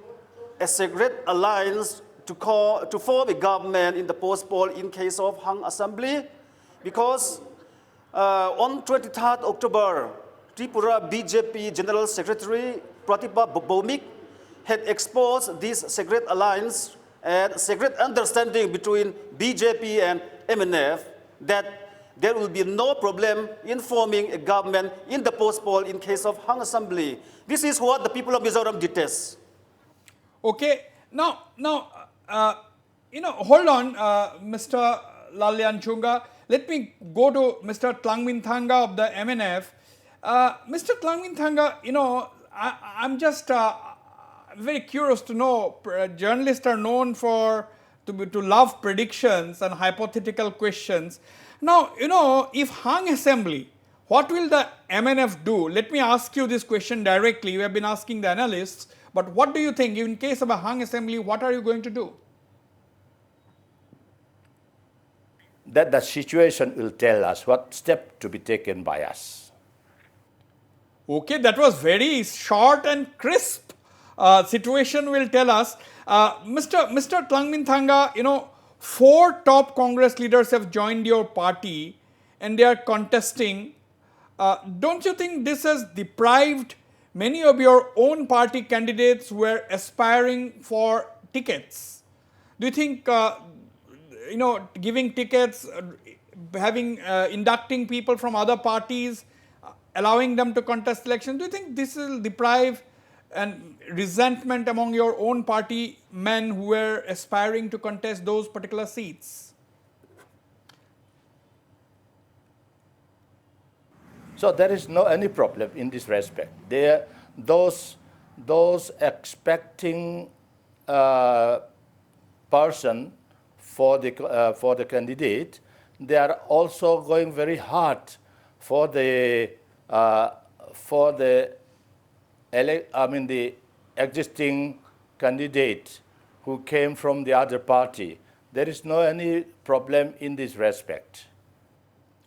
a secret alliance to form a government in the post-poll in case of hung assembly, because on 23rd October, Tripura BJP General Secretary Pratibha Bhaumik had exposed this secret alliance and secret understanding between BJP and MNF that there will be no problem in forming a government in the post-poll in case of hung assembly. This is what the people of Mizoram detest. Okay, now, hold on, Mr. Lalyan Chunga. Let me go to Mr. Tlangmin Thanga of the MNF. Mr. Tlangmin Thanga, I'm just very curious to know. Journalists are known to love predictions and hypothetical questions. Now, if hung assembly, what will the MNF do? Let me ask you this question directly. We have been asking the analysts, but what do you think? In case of a hung assembly, what are you going to do? That the situation will tell us what step to be taken by us. Okay, that was very short and crisp. Situation will tell us. Mr. Tlangmin Thanga, 4 top Congress leaders have joined your party and they are contesting. Don't you think this has deprived many of your own party candidates who were aspiring for tickets? Do you think, giving tickets, inducting people from other parties, allowing them to contest elections, do you think this will deprive and resentment among your own party men who were aspiring to contest those particular seats? So there is no any problem in this respect. Those expecting person for the candidate, they are also going very hard for the existing candidate who came from the other party. There is no any problem in this respect.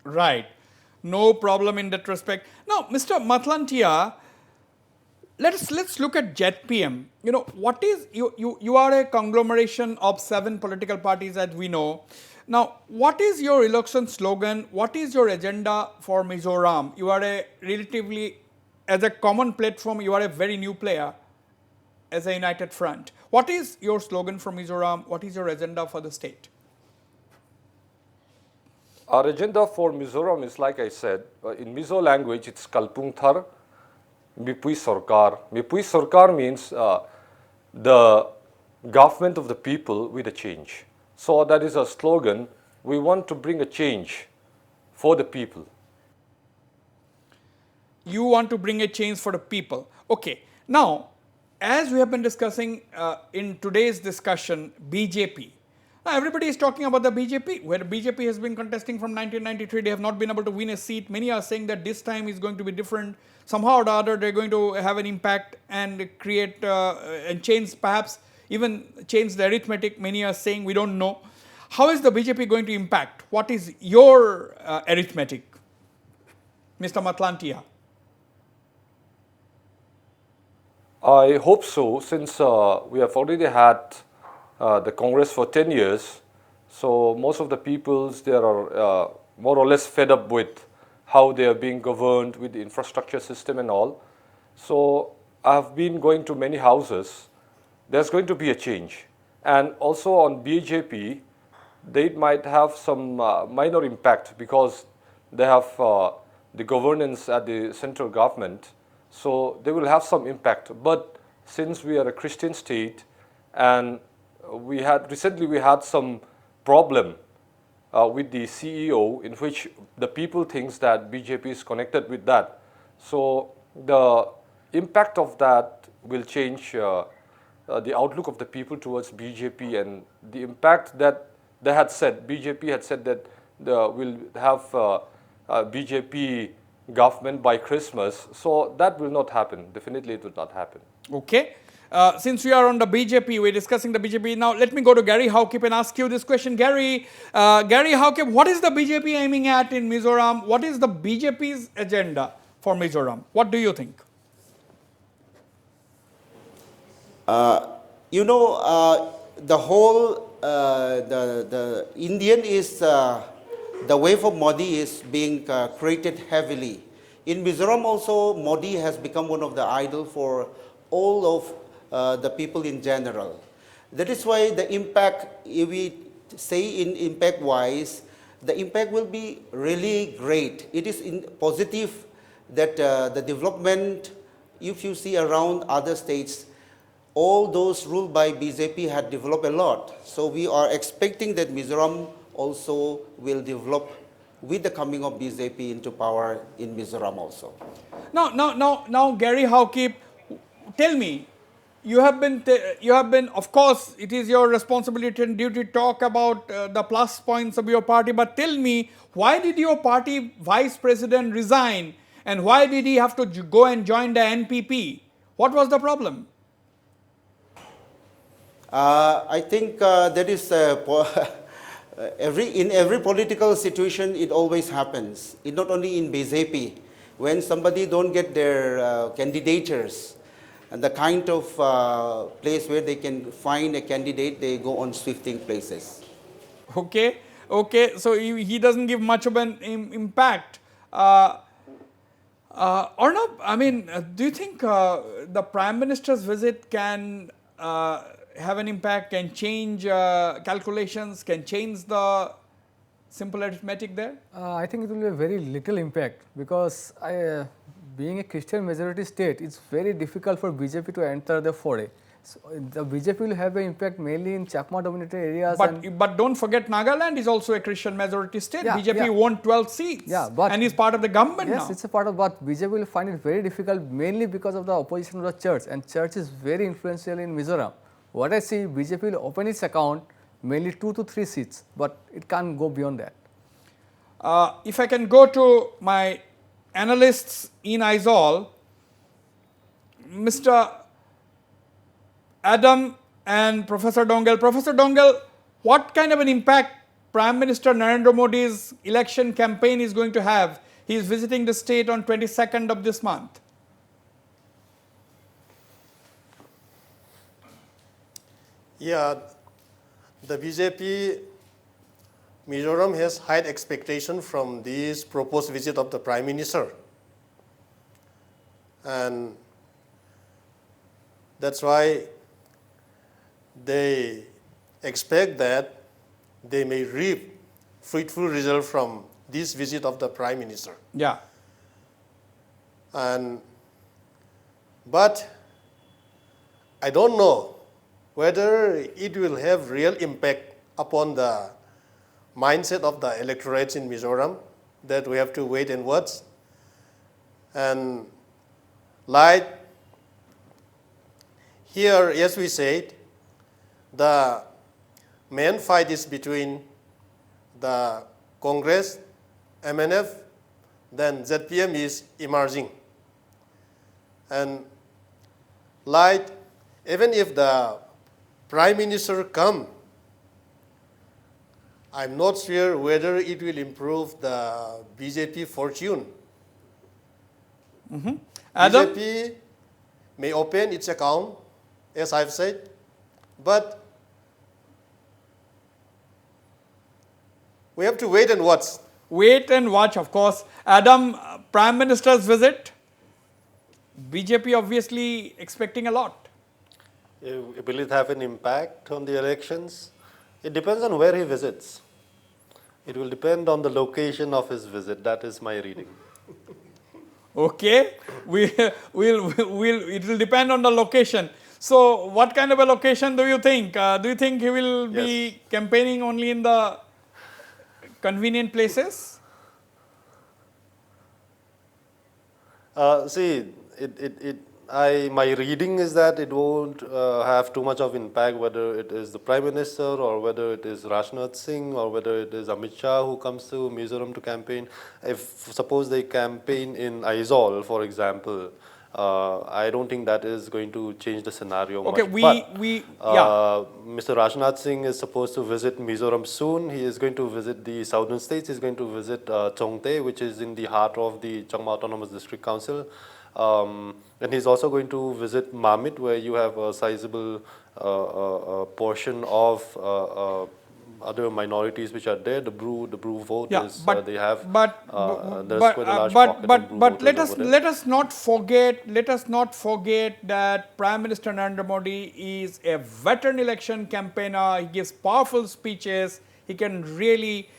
Right. No problem in that respect. Now, Mr. Matlantia, let's look at JetPM. What is you are a conglomeration of 7 political parties, as we know. Now, what is your election slogan? What is your agenda for Mizoram? You are as a common platform, you are a very new player as a united front. What is your slogan for Mizoram? What is your agenda for the state? Our agenda for Mizoram is, like I said, in Mizo language, it's Kalpung Thar, Mipui Sarkar. Mipui Sarkar means the government of the people with a change. So that is a slogan we want to bring a change for the people. You want to bring a change for the people. Okay. Now, as we have been discussing in today's discussion, BJP. Now, everybody is talking about the BJP, where BJP has been contesting from 1993. They have not been able to win a seat. Many are saying that this time is going to be different. Somehow or the other, they're going to have an impact and create and change, perhaps even change the arithmetic. Many are saying we don't know. How is the BJP going to impact? What is your arithmetic, Mr. Matlantia? I hope so, since we have already had the Congress for 10 years. So most of the peoples there are more or less fed up with how they are being governed with the infrastructure system and all. So I've been going to many houses. There's going to be a change. And also on BJP, they might have some minor impact because they have the governance at the central government. So they will have some impact. But since we are a Christian state and recently we had some problem with the CEO in which the people thinks that BJP is connected with that. So the impact of that will change the outlook of the people towards BJP, and the impact that they had said, BJP had said that we'll have BJP government by Christmas. So that will not happen. Definitely it will not happen. Okay. Since we are on the BJP, we're discussing the BJP. Now, let me go to Gary Howkip and ask you this question. Gary Howkip, what is the BJP aiming at in Mizoram? What is the BJP's agenda for Mizoram? What do you think? The whole, the Indian is, the wave of Modi is being created heavily. In Mizoram also, Modi has become one of the idol for all of the people in general. That is why the impact, if we say in impact wise, the impact will be really great. It is positive that the development, if you see around other states, all those ruled by BJP had developed a lot. So we are expecting that Mizoram also will develop with the coming of BJP into power in Mizoram also. Now, Gary Howkip, tell me, you have been, of course, it is your responsibility and duty to talk about the plus points of your party, but tell me, why did your party vice president resign and why did he have to go and join the NPP? What was the problem? I think that is in every political situation it always happens. It not only in BJP. When somebody don't get their candidatures and the kind of place where they can find a candidate, they go on shifting places. Okay, so he doesn't give much of an impact. Or no, I mean, do you think the Prime Minister's visit can have an impact, can change calculations, can change the simple arithmetic there? I think it will be a very little impact because being a Christian majority state, it's very difficult for BJP to enter the foray. So the BJP will have an impact mainly in Chakma dominated areas. But don't forget, Nagaland is also a Christian majority state. Yeah, BJP won 12 seats and is part of the government now. Yes, it's a part of, but BJP will find it very difficult mainly because of the opposition of the church, and church is very influential in Mizoram. What I see, BJP will open its account mainly 2 to 3 seats, but it can't go beyond that. If I can go to my analysts in Aizawl, Mr. Adam and Professor Dongal. Professor Dongal, what kind of an impact Prime Minister Narendra Modi's election campaign is going to have? He is visiting the state on 22nd of this month. Yeah, the BJP Mizoram has high expectation from this proposed visit of the Prime Minister. And that's why they expect that they may reap fruitful result from this visit of the Prime Minister. Yeah. But I don't know whether it will have real impact upon the mindset of the electorates in Mizoram that we have to wait and watch. And like here, as we said, the main fight is between the Congress, MNF, then ZPM is emerging. And like, even if the Prime Minister come, I'm not sure whether it will improve the BJP fortune. Adam? BJP may open its account, as I've said, but we have to wait and watch. Wait and watch, of course. Adam, Prime Minister's visit. BJP obviously expecting a lot. Will it have an impact on the elections? It depends on where he visits. It will depend on the location of his visit. That is my reading. Okay, it will depend on the location. So, what kind of a location do you think? Do you think he will be campaigning only in the convenient places? See, my reading is that it won't have too much of impact whether it is the Prime Minister or whether it is Rajnath Singh or whether it is Amit Shah who comes to Mizoram to campaign. If suppose they campaign in Aizawl, for example, I don't think that is going to change the scenario Okay, much. yeah. Mr. Rajnath Singh is supposed to visit Mizoram soon. He is going to visit the southern states. He is going to visit Chongte, which is in the heart of the Changma Autonomous District Council. And he's also going to visit Mamit, where you have a sizable portion of other minorities which are there. The Bru vote is they have. There's quite a large pocket of Bru voters over there. let us not forget that Prime Minister Narendra Modi is a veteran election campaigner. He gives powerful speeches. He can really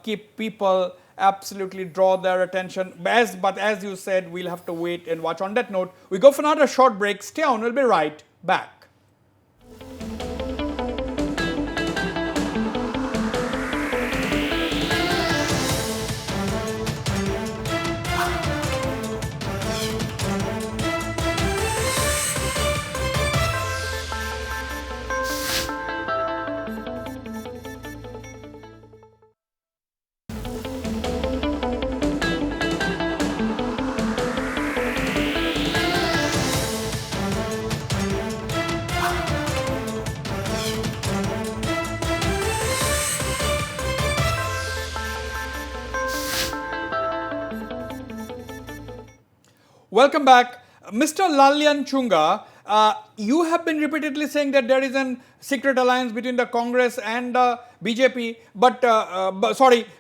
keep people, absolutely draw their attention. But as you said, we'll have to wait and watch. On that note, we go for another short break. Stay on, we'll be right back. Welcome back. Mr. Lalyan Chunga, you have been repeatedly saying that there is a secret alliance between the Congress and the BJP,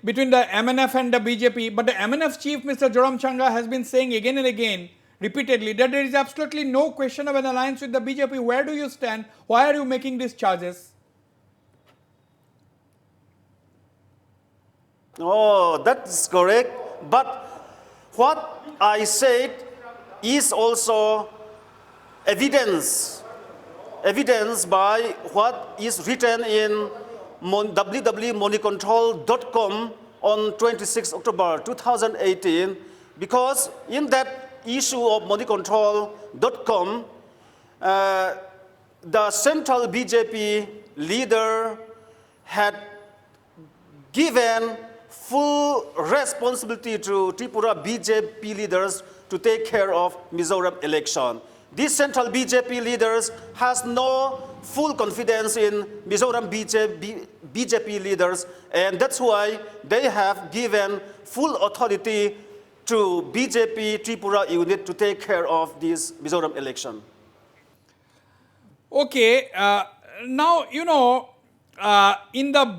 between the MNF and the BJP. But the MNF chief, Mr. Joram Changa, has been saying again and again, repeatedly, that there is absolutely no question of an alliance with the BJP. Where do you stand? Why are you making these charges? Oh, that's correct. But what I said is also evidence by what is written in www.moneycontrol.com on 26 October 2018, because in that issue of moneycontrol.com, the central BJP leader had given full responsibility to Tripura BJP leaders to take care of Mizoram election. These central BJP leaders has no full confidence in Mizoram BJP leaders, and that's why they have given full authority to BJP Tripura unit to take care of this Mizoram election. Okay, now, in the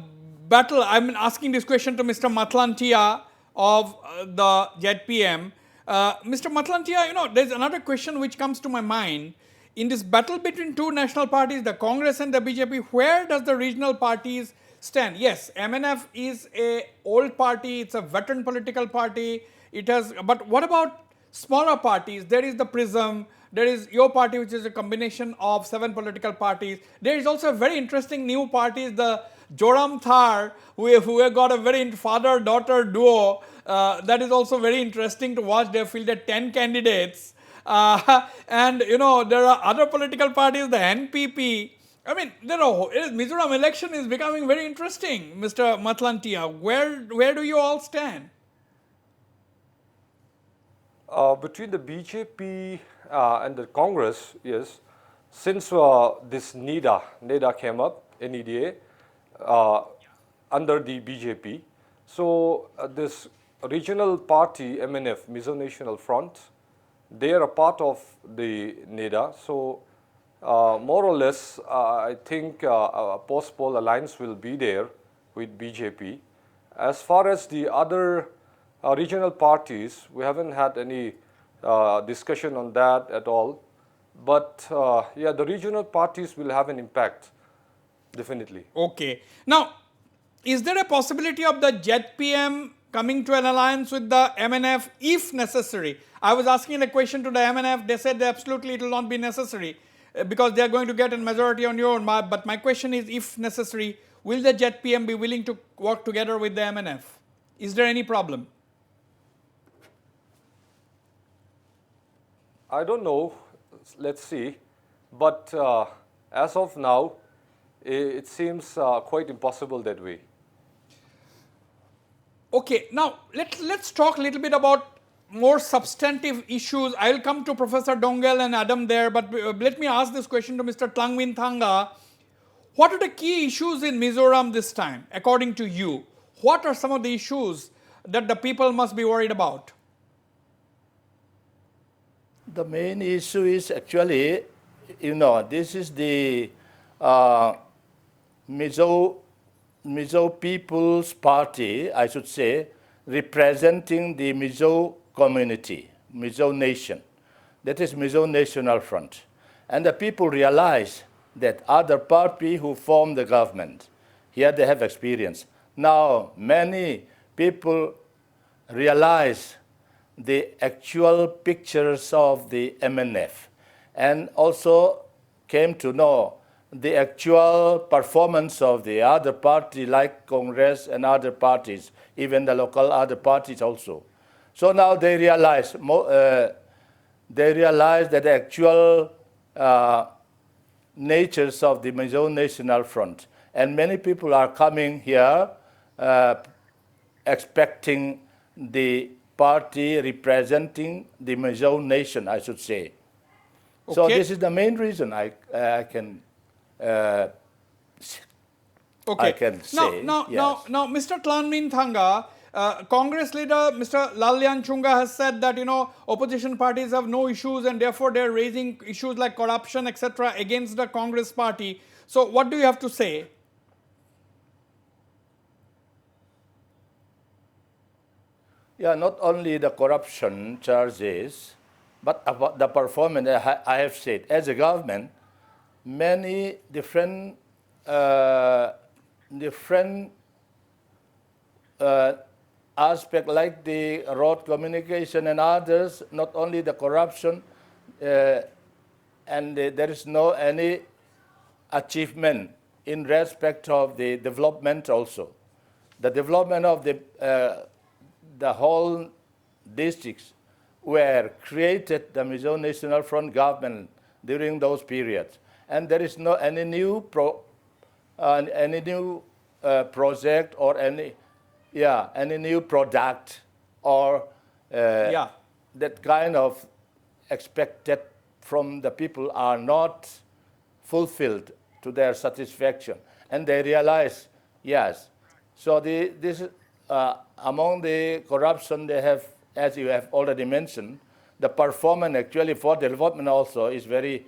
battle, I'm asking this question to Mr. Matlantia of the ZPM. Mr. Matlantia, there's another question which comes to my mind. In this battle between two national parties, the Congress and the BJP, where does the regional parties stand? Yes, MNF is an old party, it's a veteran political party. But what about smaller parties? There is the PRISM, there is your party, which is a combination of 7 political parties. There is also a very interesting new party, the Joram Thar, who have got a very father-daughter duo. That is also very interesting to watch. They have fielded 10 candidates. And there are other political parties, the NPP. I mean, Mizoram election is becoming very interesting, Mr. Matlantia. Where do you all stand? Between the BJP and the Congress, yes, since this NEDA came up, NEDA, under the BJP, so this regional party, MNF, Mizo National Front, they are a part of the NEDA. So more or less, I think a post-poll alliance will be there with BJP. As far as the other regional parties, we haven't had any discussion on that at all. But yeah, the regional parties will have an impact, definitely. Okay. Now, is there a possibility of the ZPM coming to an alliance with the MNF if necessary? I was asking a question to the MNF. They said that absolutely it will not be necessary because they are going to get a majority on your own. But my question is, if necessary, will the ZPM be willing to work together with the MNF? Is there any problem? I don't know. Let's see. But as of now, it seems quite impossible that way. Okay, now let's talk a little bit about more substantive issues. I will come to Professor Dongel and Adam there, but let me ask this question to Mr. Tlangwin Thanga. What are the key issues in Mizoram this time, according to you? What are some of the issues that the people must be worried about? The main issue is actually, this is the Mizo People's Party, I should say, representing the Mizo community, Mizo Nation. That is Mizo National Front. And the people realize that other party who form the government, here they have experience. Now, many people realize the actual pictures of the MNF and also came to know the actual performance of the other party like Congress and other parties, even the local other parties also. So now they realize that the actual natures of the Mizo National Front. And many people are coming here expecting the party representing the Mizo Nation, I should say. Okay. So this is the main reason I can say. Now, Mr. Tlangwin Thanga, Congress leader Mr. Lallian Chunga has said that opposition parties have no issues and therefore they are raising issues like corruption, etc., against the Congress party. So, what do you have to say? Yeah, not only the corruption charges, but about the performance. I have said, as a government, many different aspects like the road communication and others, not only the corruption, and there is no any achievement in respect of the development also. The development of the whole districts were created the Mizo National Front government during those periods, and there is no any new project or any new product or that kind of expected from the people are not fulfilled to their satisfaction, and they realize so this among the corruption they have, as you have already mentioned, the performance actually for development also is very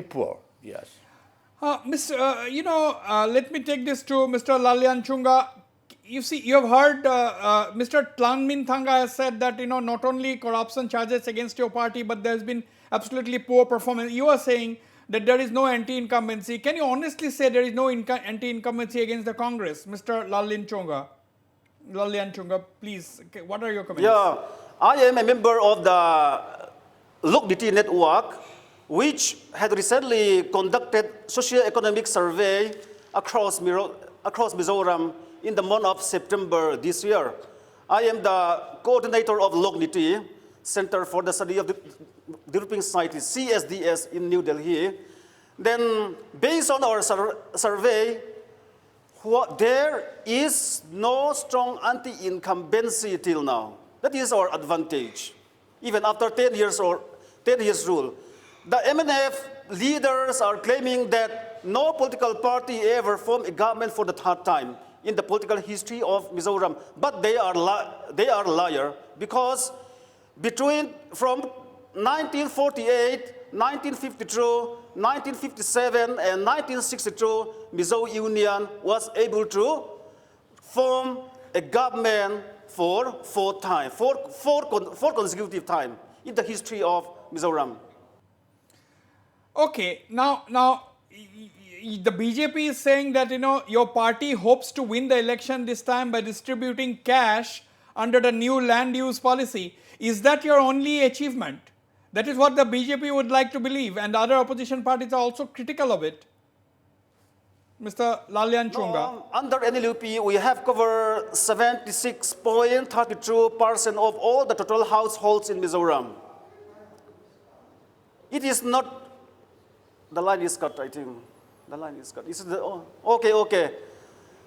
poor. Yes. Let me take this to Mr. Lallian Chunga. You see, you have heard Mr. Tlangwin Thanga has said that not only corruption charges against your party, but there has been absolutely poor performance. You are saying that there is no anti-incumbency. Can you honestly say there is no anti-incumbency against the Congress, Mr. Lallian Chunga? Please, what are your comments? Yeah, I am a member of the Look BT network, which had recently conducted socio-economic survey across Mizoram in the month of September this year. I am the coordinator of Logniti, Center for the Study of the Developing Societies, CSDS in New Delhi. Then, based on our survey, there is no strong anti-incumbency till now. That is our advantage, even after 10 years rule. The MNF leaders are claiming that no political party ever formed a government for the third time in the political history of Mizoram, but they are liar, because from 1948, 1952, 1957, and 1962, Mizo Union was able to form a government for four consecutive time in the history of Mizoram. Okay, now the BJP is saying that your party hopes to win the election this time by distributing cash under the new land use policy. Is that your only achievement? That is what the BJP would like to believe, and other opposition parties are also critical of it. Mr. Lalyan Chunga. Under NLUP, we have covered 76.32% of all the total households in Mizoram. It is not, the line is cut, I think. The line is cut. Okay.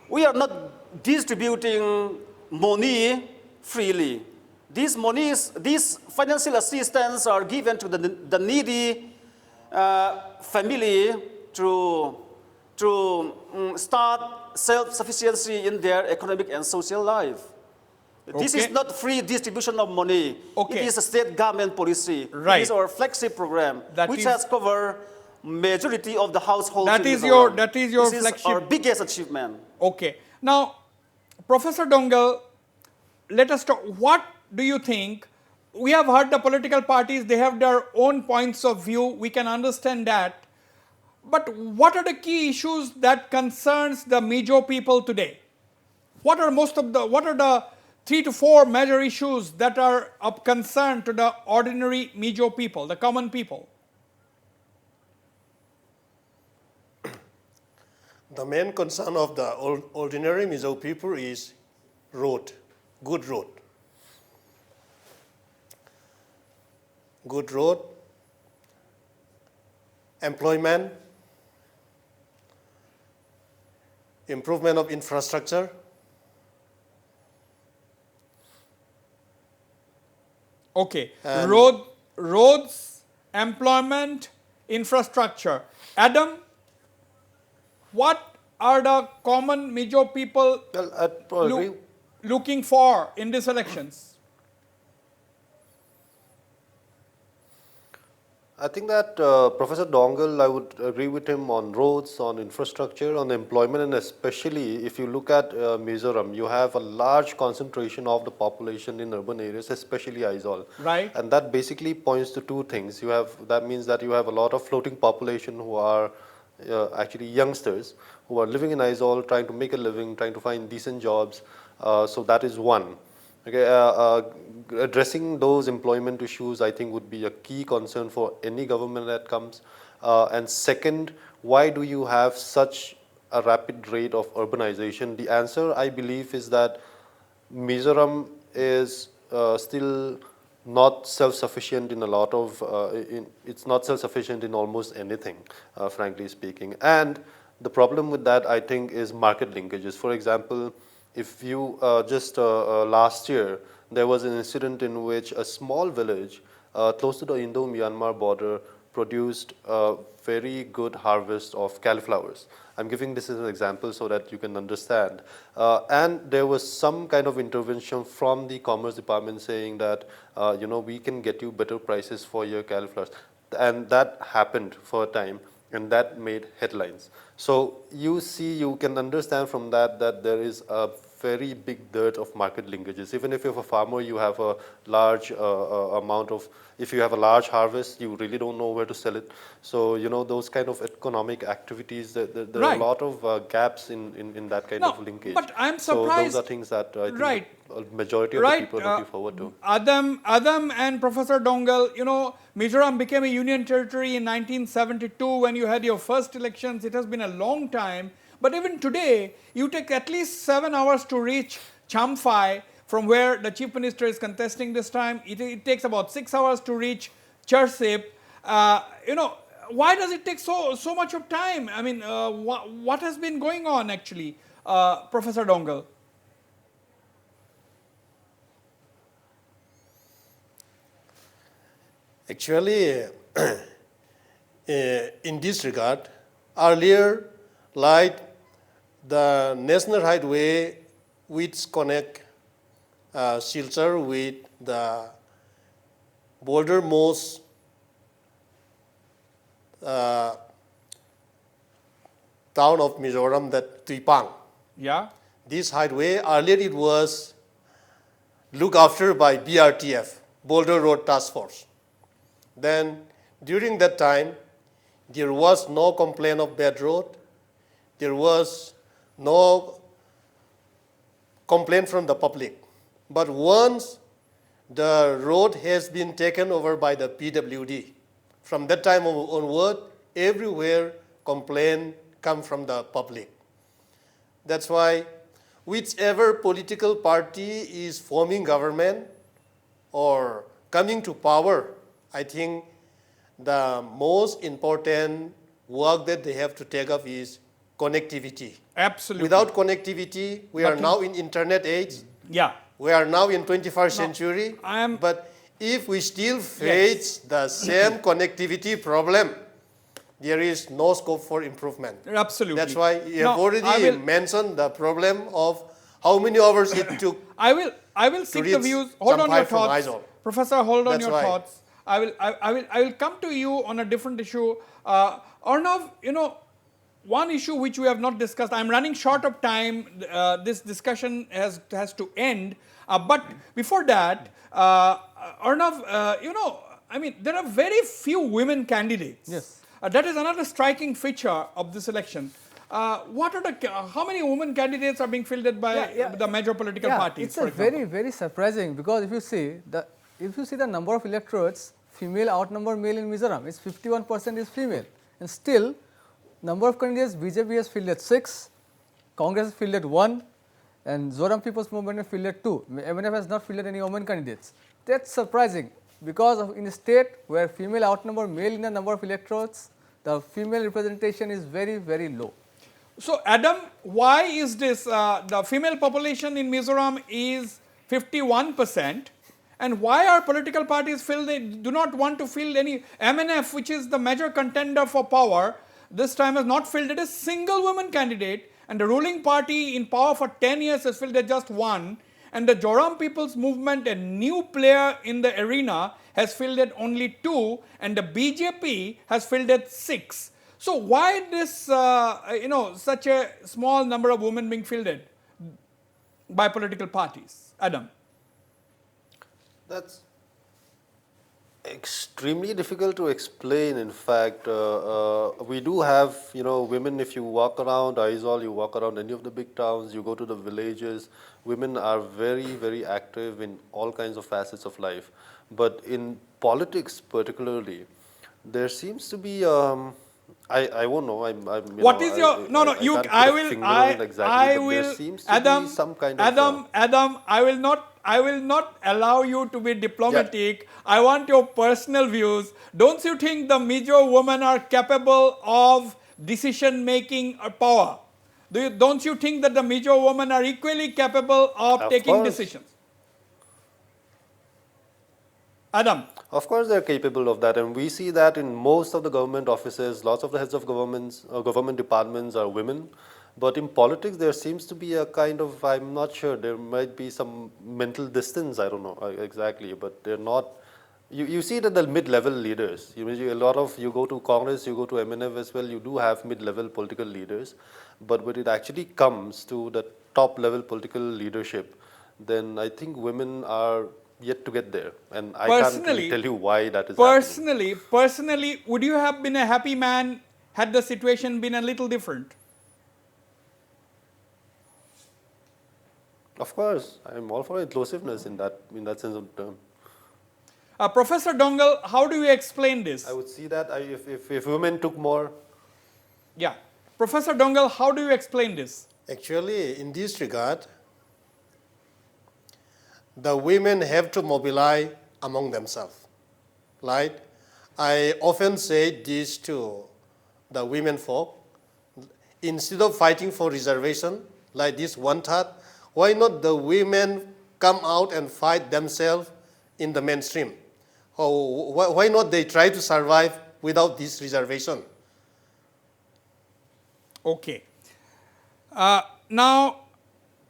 We are not distributing money freely. These financial assistance are given to the needy family to start self-sufficiency in their economic and social life. This is not free distribution of money. Okay. It is a state government policy. Right. It is our flagship program, which has covered majority of the households. That is your flagship. This is our biggest achievement. Okay. Now, Professor Dongal, let us talk. What do you think? We have heard the political parties, they have their own points of view. We can understand that. But what are the key issues that concerns the Mizo people today? What are the 3 to 4 major issues that are of concern to the ordinary Mizo people, the common people? The main concern of the ordinary Mizo people is road, good road. Good road, employment, improvement of infrastructure, Okay, roads, employment, infrastructure. Adam, what are the common Mizo people looking for in these elections? I think that Professor Dongal, I would agree with him on roads, on infrastructure, on employment, and especially if you look at Mizoram, you have a large concentration of the population in urban areas, especially Aizawl. Right. And that basically points to two things. That means that you have a lot of floating population who are actually youngsters who are living in Aizawl, trying to make a living, trying to find decent jobs. So that is one. Okay, addressing those employment issues, I think, would be a key concern for any government that comes. And second, why do you have such a rapid rate of urbanization? The answer, I believe, is that Mizoram is still not self-sufficient in a lot of, it's not self-sufficient in almost anything, frankly speaking. And the problem with that, I think, is market linkages. For example, if you last year, there was an incident in which a small village close to the Indo-Myanmar border produced a very good harvest of cauliflowers. I'm giving this as an example so that you can understand. And there was some kind of intervention from the Commerce Department saying that, we can get you better prices for your cauliflowers. And that happened for a time, and that made headlines. So you can understand from that there is a very big dearth of market linkages. Even if you're a farmer, you have a large if you have a large harvest, you really don't know where to sell it. So, those kind of economic activities, there are a lot of gaps in that kind of linkage. But I'm surprised. So those are things that I think a majority of the people are looking forward to. Adam and Professor Dongal, Mizoram became a union territory in 1972 when you had your first elections. It has been a long time. But even today, you take at least 7 hours to reach Champhai from where the Chief Minister is contesting this time. It takes about 6 hours to reach Chersip. Why does it take so much of time? I mean, what has been going on actually, Professor Dongal? Actually, in this regard, earlier, like the national highway which connect Silchar with the bordermost town of Mizoram, that Tuipang. Yeah. This highway, earlier it was looked after by BRTF, Boulder Road Task Force. Then during that time, there was no complaint of bad road. There was no complaint from the public. But once the road has been taken over by the PWD, from that time onward, everywhere complaint come from the public. That's why whichever political party is forming government or coming to power, I think the most important work that they have to take up is connectivity. Absolutely. Without connectivity, we are now in internet age. Yeah. We are now in 21st century. But if we still face the same connectivity problem, there is no scope for improvement. Absolutely. That's why you have already mentioned the problem of how many hours it took. I will seek the views. Hold on your thoughts, Professor. Hold on your thoughts. I will come to you on a different issue. Arnav, one issue which we have not discussed. I'm running short of time. This discussion has to end. But before that, Arnav, I mean, there are very few women candidates. Yes. That is another striking feature of this election. How many women candidates are being fielded by the major political parties? It's very surprising, because if you see the number of electorates, female outnumber male in Mizoram. It's 51% is female, and still number of candidates, BJP has fielded 6, Congress has fielded 1, and Zoram People's Movement has fielded 2. MNF has not fielded any women candidates. That's surprising, because in a state where female outnumber male in the number of electorates, the female representation is very low. So, Adam, why is this? The female population in Mizoram is 51%, and why are political parties do not want to field any? MNF, which is the major contender for power, this time has not fielded a single woman candidate, and the ruling party in power for 10 years has fielded just 1, and the Zoram People's Movement, a new player in the arena, has fielded only 2, and the BJP has fielded 6. So why this, such a small number of women being fielded by political parties? Adam. That's extremely difficult to explain. In fact, we do have, women. If you walk around Aizawl, you walk around any of the big towns, you go to the villages, women are very active in all kinds of facets of life. But in politics particularly, there seems to be, I won't know. What is your Adam, I will not allow you to be diplomatic. Yeah. I want your personal views. Don't you think the Mizo women are capable of decision making or power? Don't you think that the Mizo women are equally capable of taking decisions? Adam. Of course, they're capable of that, and we see that in most of the government offices. Lots of the heads of government departments are women. But in politics, there seems to be a kind of, I'm not sure, there might be some mental distance, I don't know exactly, but they're not, you see it at the mid-level leaders. You go to Congress, you go to MNF as well, you do have mid-level political leaders, but when it actually comes to the top-level political leadership, then I think women are yet to get there, and I can't really tell you why that is happening. Personally, would you have been a happy man had the situation been a little different? Of course, I'm all for inclusiveness in that sense of the term. Professor Dongal, how do you explain this? I would see that if women took more. Yeah. Professor Dongal, how do you explain this? Actually, in this regard, the women have to mobilize among themselves, right? I often say this to the women folk. Instead of fighting for reservation, like this one-third, why not the women come out and fight themselves in the mainstream? Or why not they try to survive without this reservation? Okay. Now,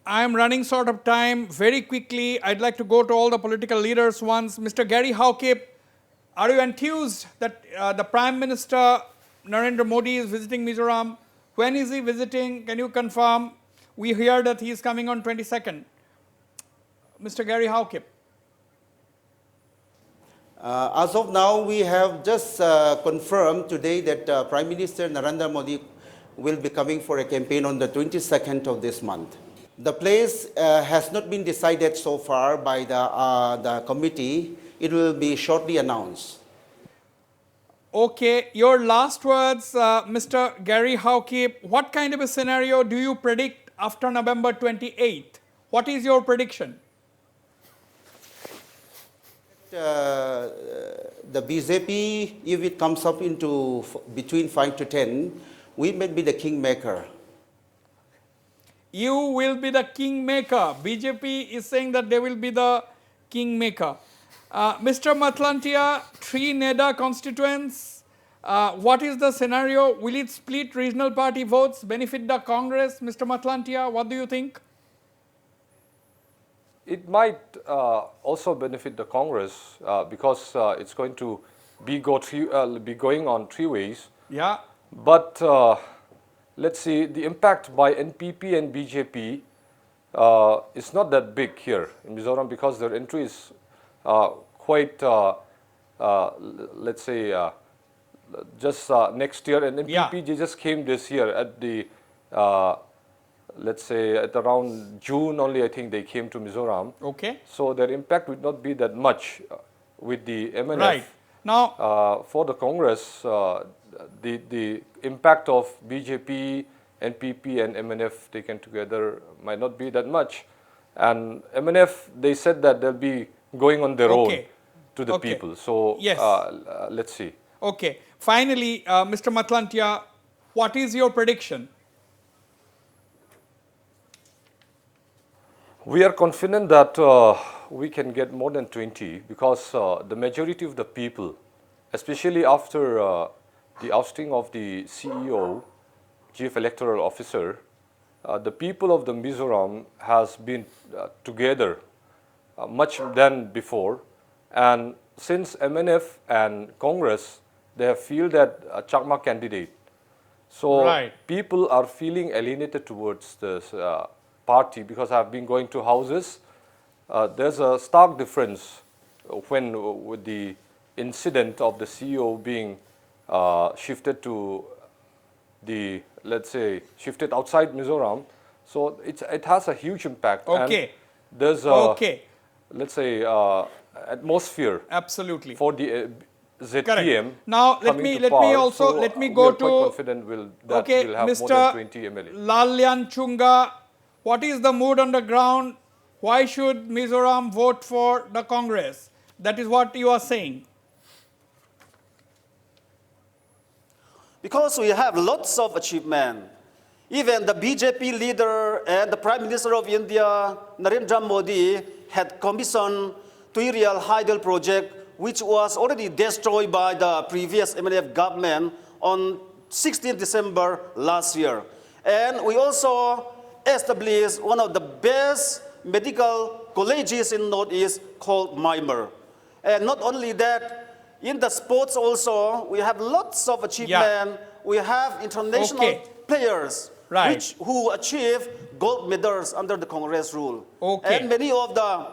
I'm running short of time. Very quickly, I'd like to go to all the political leaders once. Mr. Gary Howkip, are you enthused that the Prime Minister Narendra Modi is visiting Mizoram? When is he visiting? Can you confirm? We hear that he is coming on 22nd. Mr. Gary Howkip. As of now, we have just confirmed today that Prime Minister Narendra Modi will be coming for a campaign on the 22nd of this month. The place has not been decided so far by the committee. It will be shortly announced. Okay, your last words, Mr. Gary Howkip. What kind of a scenario do you predict after November 28th? What is your prediction? The BJP, if it comes up into between 5 to 10, we may be the kingmaker. You will be the kingmaker. BJP is saying that they will be the kingmaker. Mr. Matlantia, 3 NEDA constituents, what is the scenario? Will it split regional party votes, benefit the Congress? Mr. Matlantia, what do you think? It might also benefit the Congress because it's going to be going on 3 ways. Yeah. But let's see, the impact by NPP and BJP is not that big here in Mizoram because their entry is quite, let's say, just next year. And NPP they just came this year at the, let's say, at around June only, I think they came to Mizoram. Okay. So their impact would not be that much with the MNF. Right. Now, for the Congress, the impact of BJP, NPP and MNF taken together might not be that much. And MNF, they said that they'll be going on their own to the people. So yes. Let's see. Okay. Finally, Mr. Matlantia, what is your prediction? We are confident that we can get more than 20 because the majority of the people, especially after the ousting of the CEO, Chief Electoral Officer, the people of the Mizoram has been together much than before. And since MNF and Congress, they have feel that a Chakma candidate. So people are feeling alienated towards this party because I've been going to houses. There's a stark difference when with the incident of the CEO being shifted to the, let's say, shifted outside Mizoram. So it has a huge impact. Okay. And there's a, let's say, atmosphere. Absolutely. For the ZPM. Correct. Now let me also so let me go to. Quite confident we'll have Mr. more than 20 MLA. Lalyan Chunga, what is the mood on the ground? Why should Mizoram vote for the Congress? That is what you are saying. Because we have lots of achievement. Even the BJP leader and the Prime Minister of India, Narendra Modi, had commissioned Tuirial Hydel project, which was already destroyed by the previous MNF government on 16 December last year. And we also established one of the best medical colleges in Northeast called Myanmar. And not only that, in the sports also, we have lots of achievement. We have international players who achieve gold medals under the Congress rule. And many of the,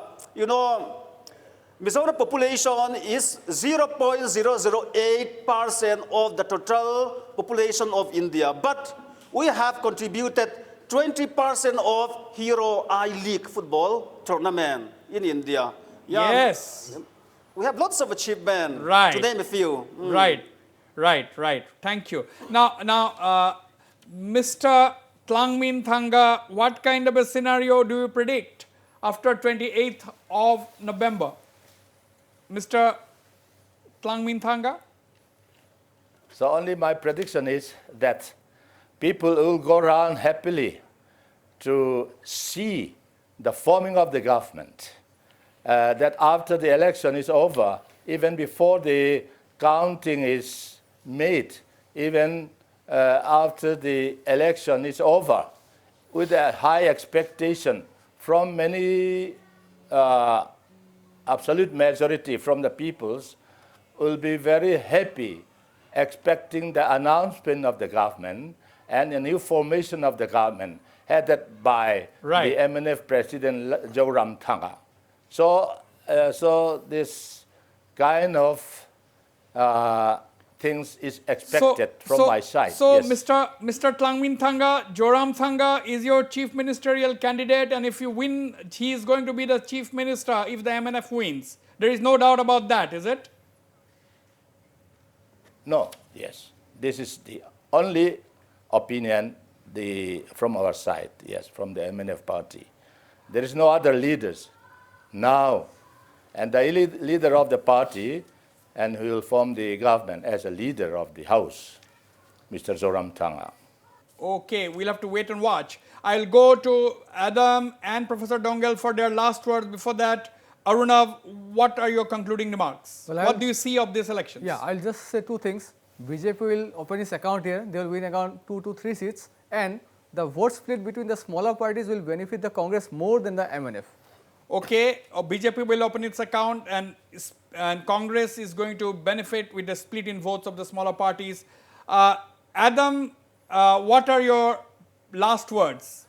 Mizoram population is 0.008% of the total population of India. But we have contributed 20% of Hero I-League football tournament in India. Yes. We have lots of achievement, to name a few. Right. Thank you. Now, Mr. Tlangmin Thanga, what kind of a scenario do you predict after 28th of November? Mr. Tlangmin Thanga? So only my prediction is that people will go around happily to see the forming of the government. That after the election is over, even before the counting is made, even after the election is over, with a high expectation from many absolute majority from the peoples, will be very happy expecting the announcement of the government and a new formation of the government headed by the MNF President Mizoram Thanga. So this kind of things is expected from my side. So yes. Mr. Tlangmin Thanga, Joram Thanga is your chief ministerial candidate, and if you win, he is going to be the chief minister if the MNF wins. There is no doubt about that, is it? No, yes. This is the only opinion from our side, yes, from the MNF party. There is no other leaders now. And the leader of the party, and who will form the government as a leader of the house, Mr. Mizoram Thanga. Okay, we'll have to wait and watch. I'll go to Adam and Professor Dongel for their last words. Before that, Arunav, what are your concluding remarks? Well, what do you see of these elections? Yeah, I'll just say two things. BJP will open its account here. They will win around 2 to 3 seats. And the vote split between the smaller parties will benefit the Congress more than the MNF. Okay, BJP will open its account and Congress is going to benefit with the split in votes of the smaller parties. Adam, what are your last words?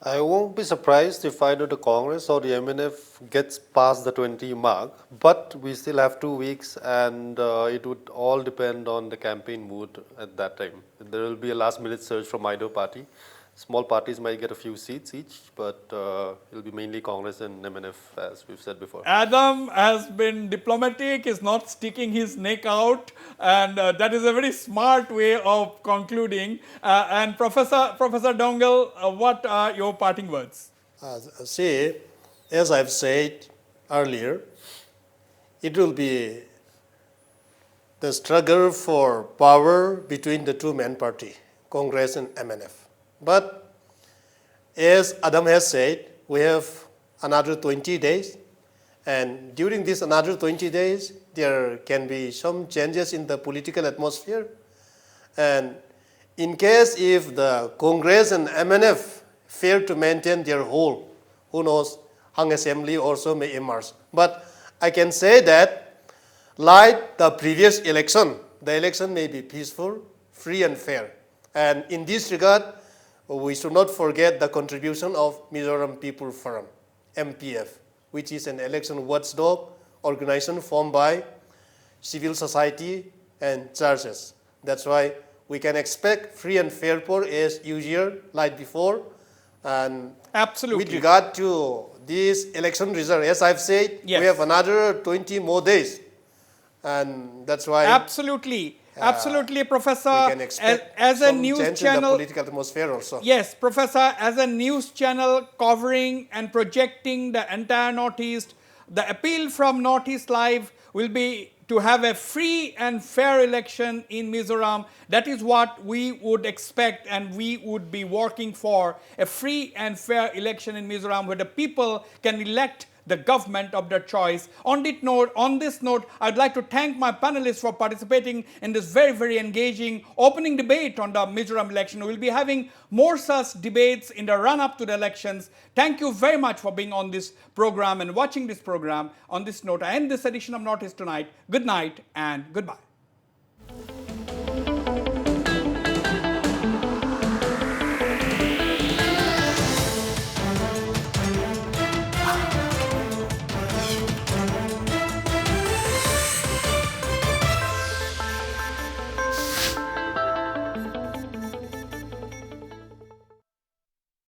I won't be surprised if either the Congress or the MNF gets past the 20 mark, but we still have 2 weeks and it would all depend on the campaign mood at that time. There will be a last minute surge from either party. Small parties might get a few seats each, but it'll be mainly Congress and MNF, as we've said before. Adam has been diplomatic, is not sticking his neck out, and that is a very smart way of concluding. And Professor Dongel, what are your parting words? See, as I've said earlier, it will be the struggle for power between the two main parties, Congress and MNF. But as Adam has said, we have another 20 days. And during this another 20 days, there can be some changes in the political atmosphere. And in case if the Congress and MNF fail to maintain their hold, who knows, hung assembly also may emerge. But I can say that, like the previous election, the election may be peaceful, free and fair. And in this regard, we should not forget the contribution of Mizoram People Forum, MPF, which is an election watchdog organization formed by civil society and churches. That's why we can expect free and fair poll as usual, like before. And absolutely, with regard to this election result, as I've said, yes, we have another 20 more days. And that's why absolutely, Professor. We can expect as a some news change channel, in the political atmosphere also. Yes, Professor, as a news channel covering and projecting the entire Northeast, the appeal from Northeast Live will be to have a free and fair election in Mizoram. That is what we would expect, and we would be working for a free and fair election in Mizoram where the people can elect the government of their choice. On this note, I'd like to thank my panelists for participating in this very, very engaging opening debate on the Mizoram election. We'll be having more such debates in the run-up to the elections. Thank you very much for being on this program and watching this program. On this note, I end this edition of Northeast Tonight. Good night and goodbye.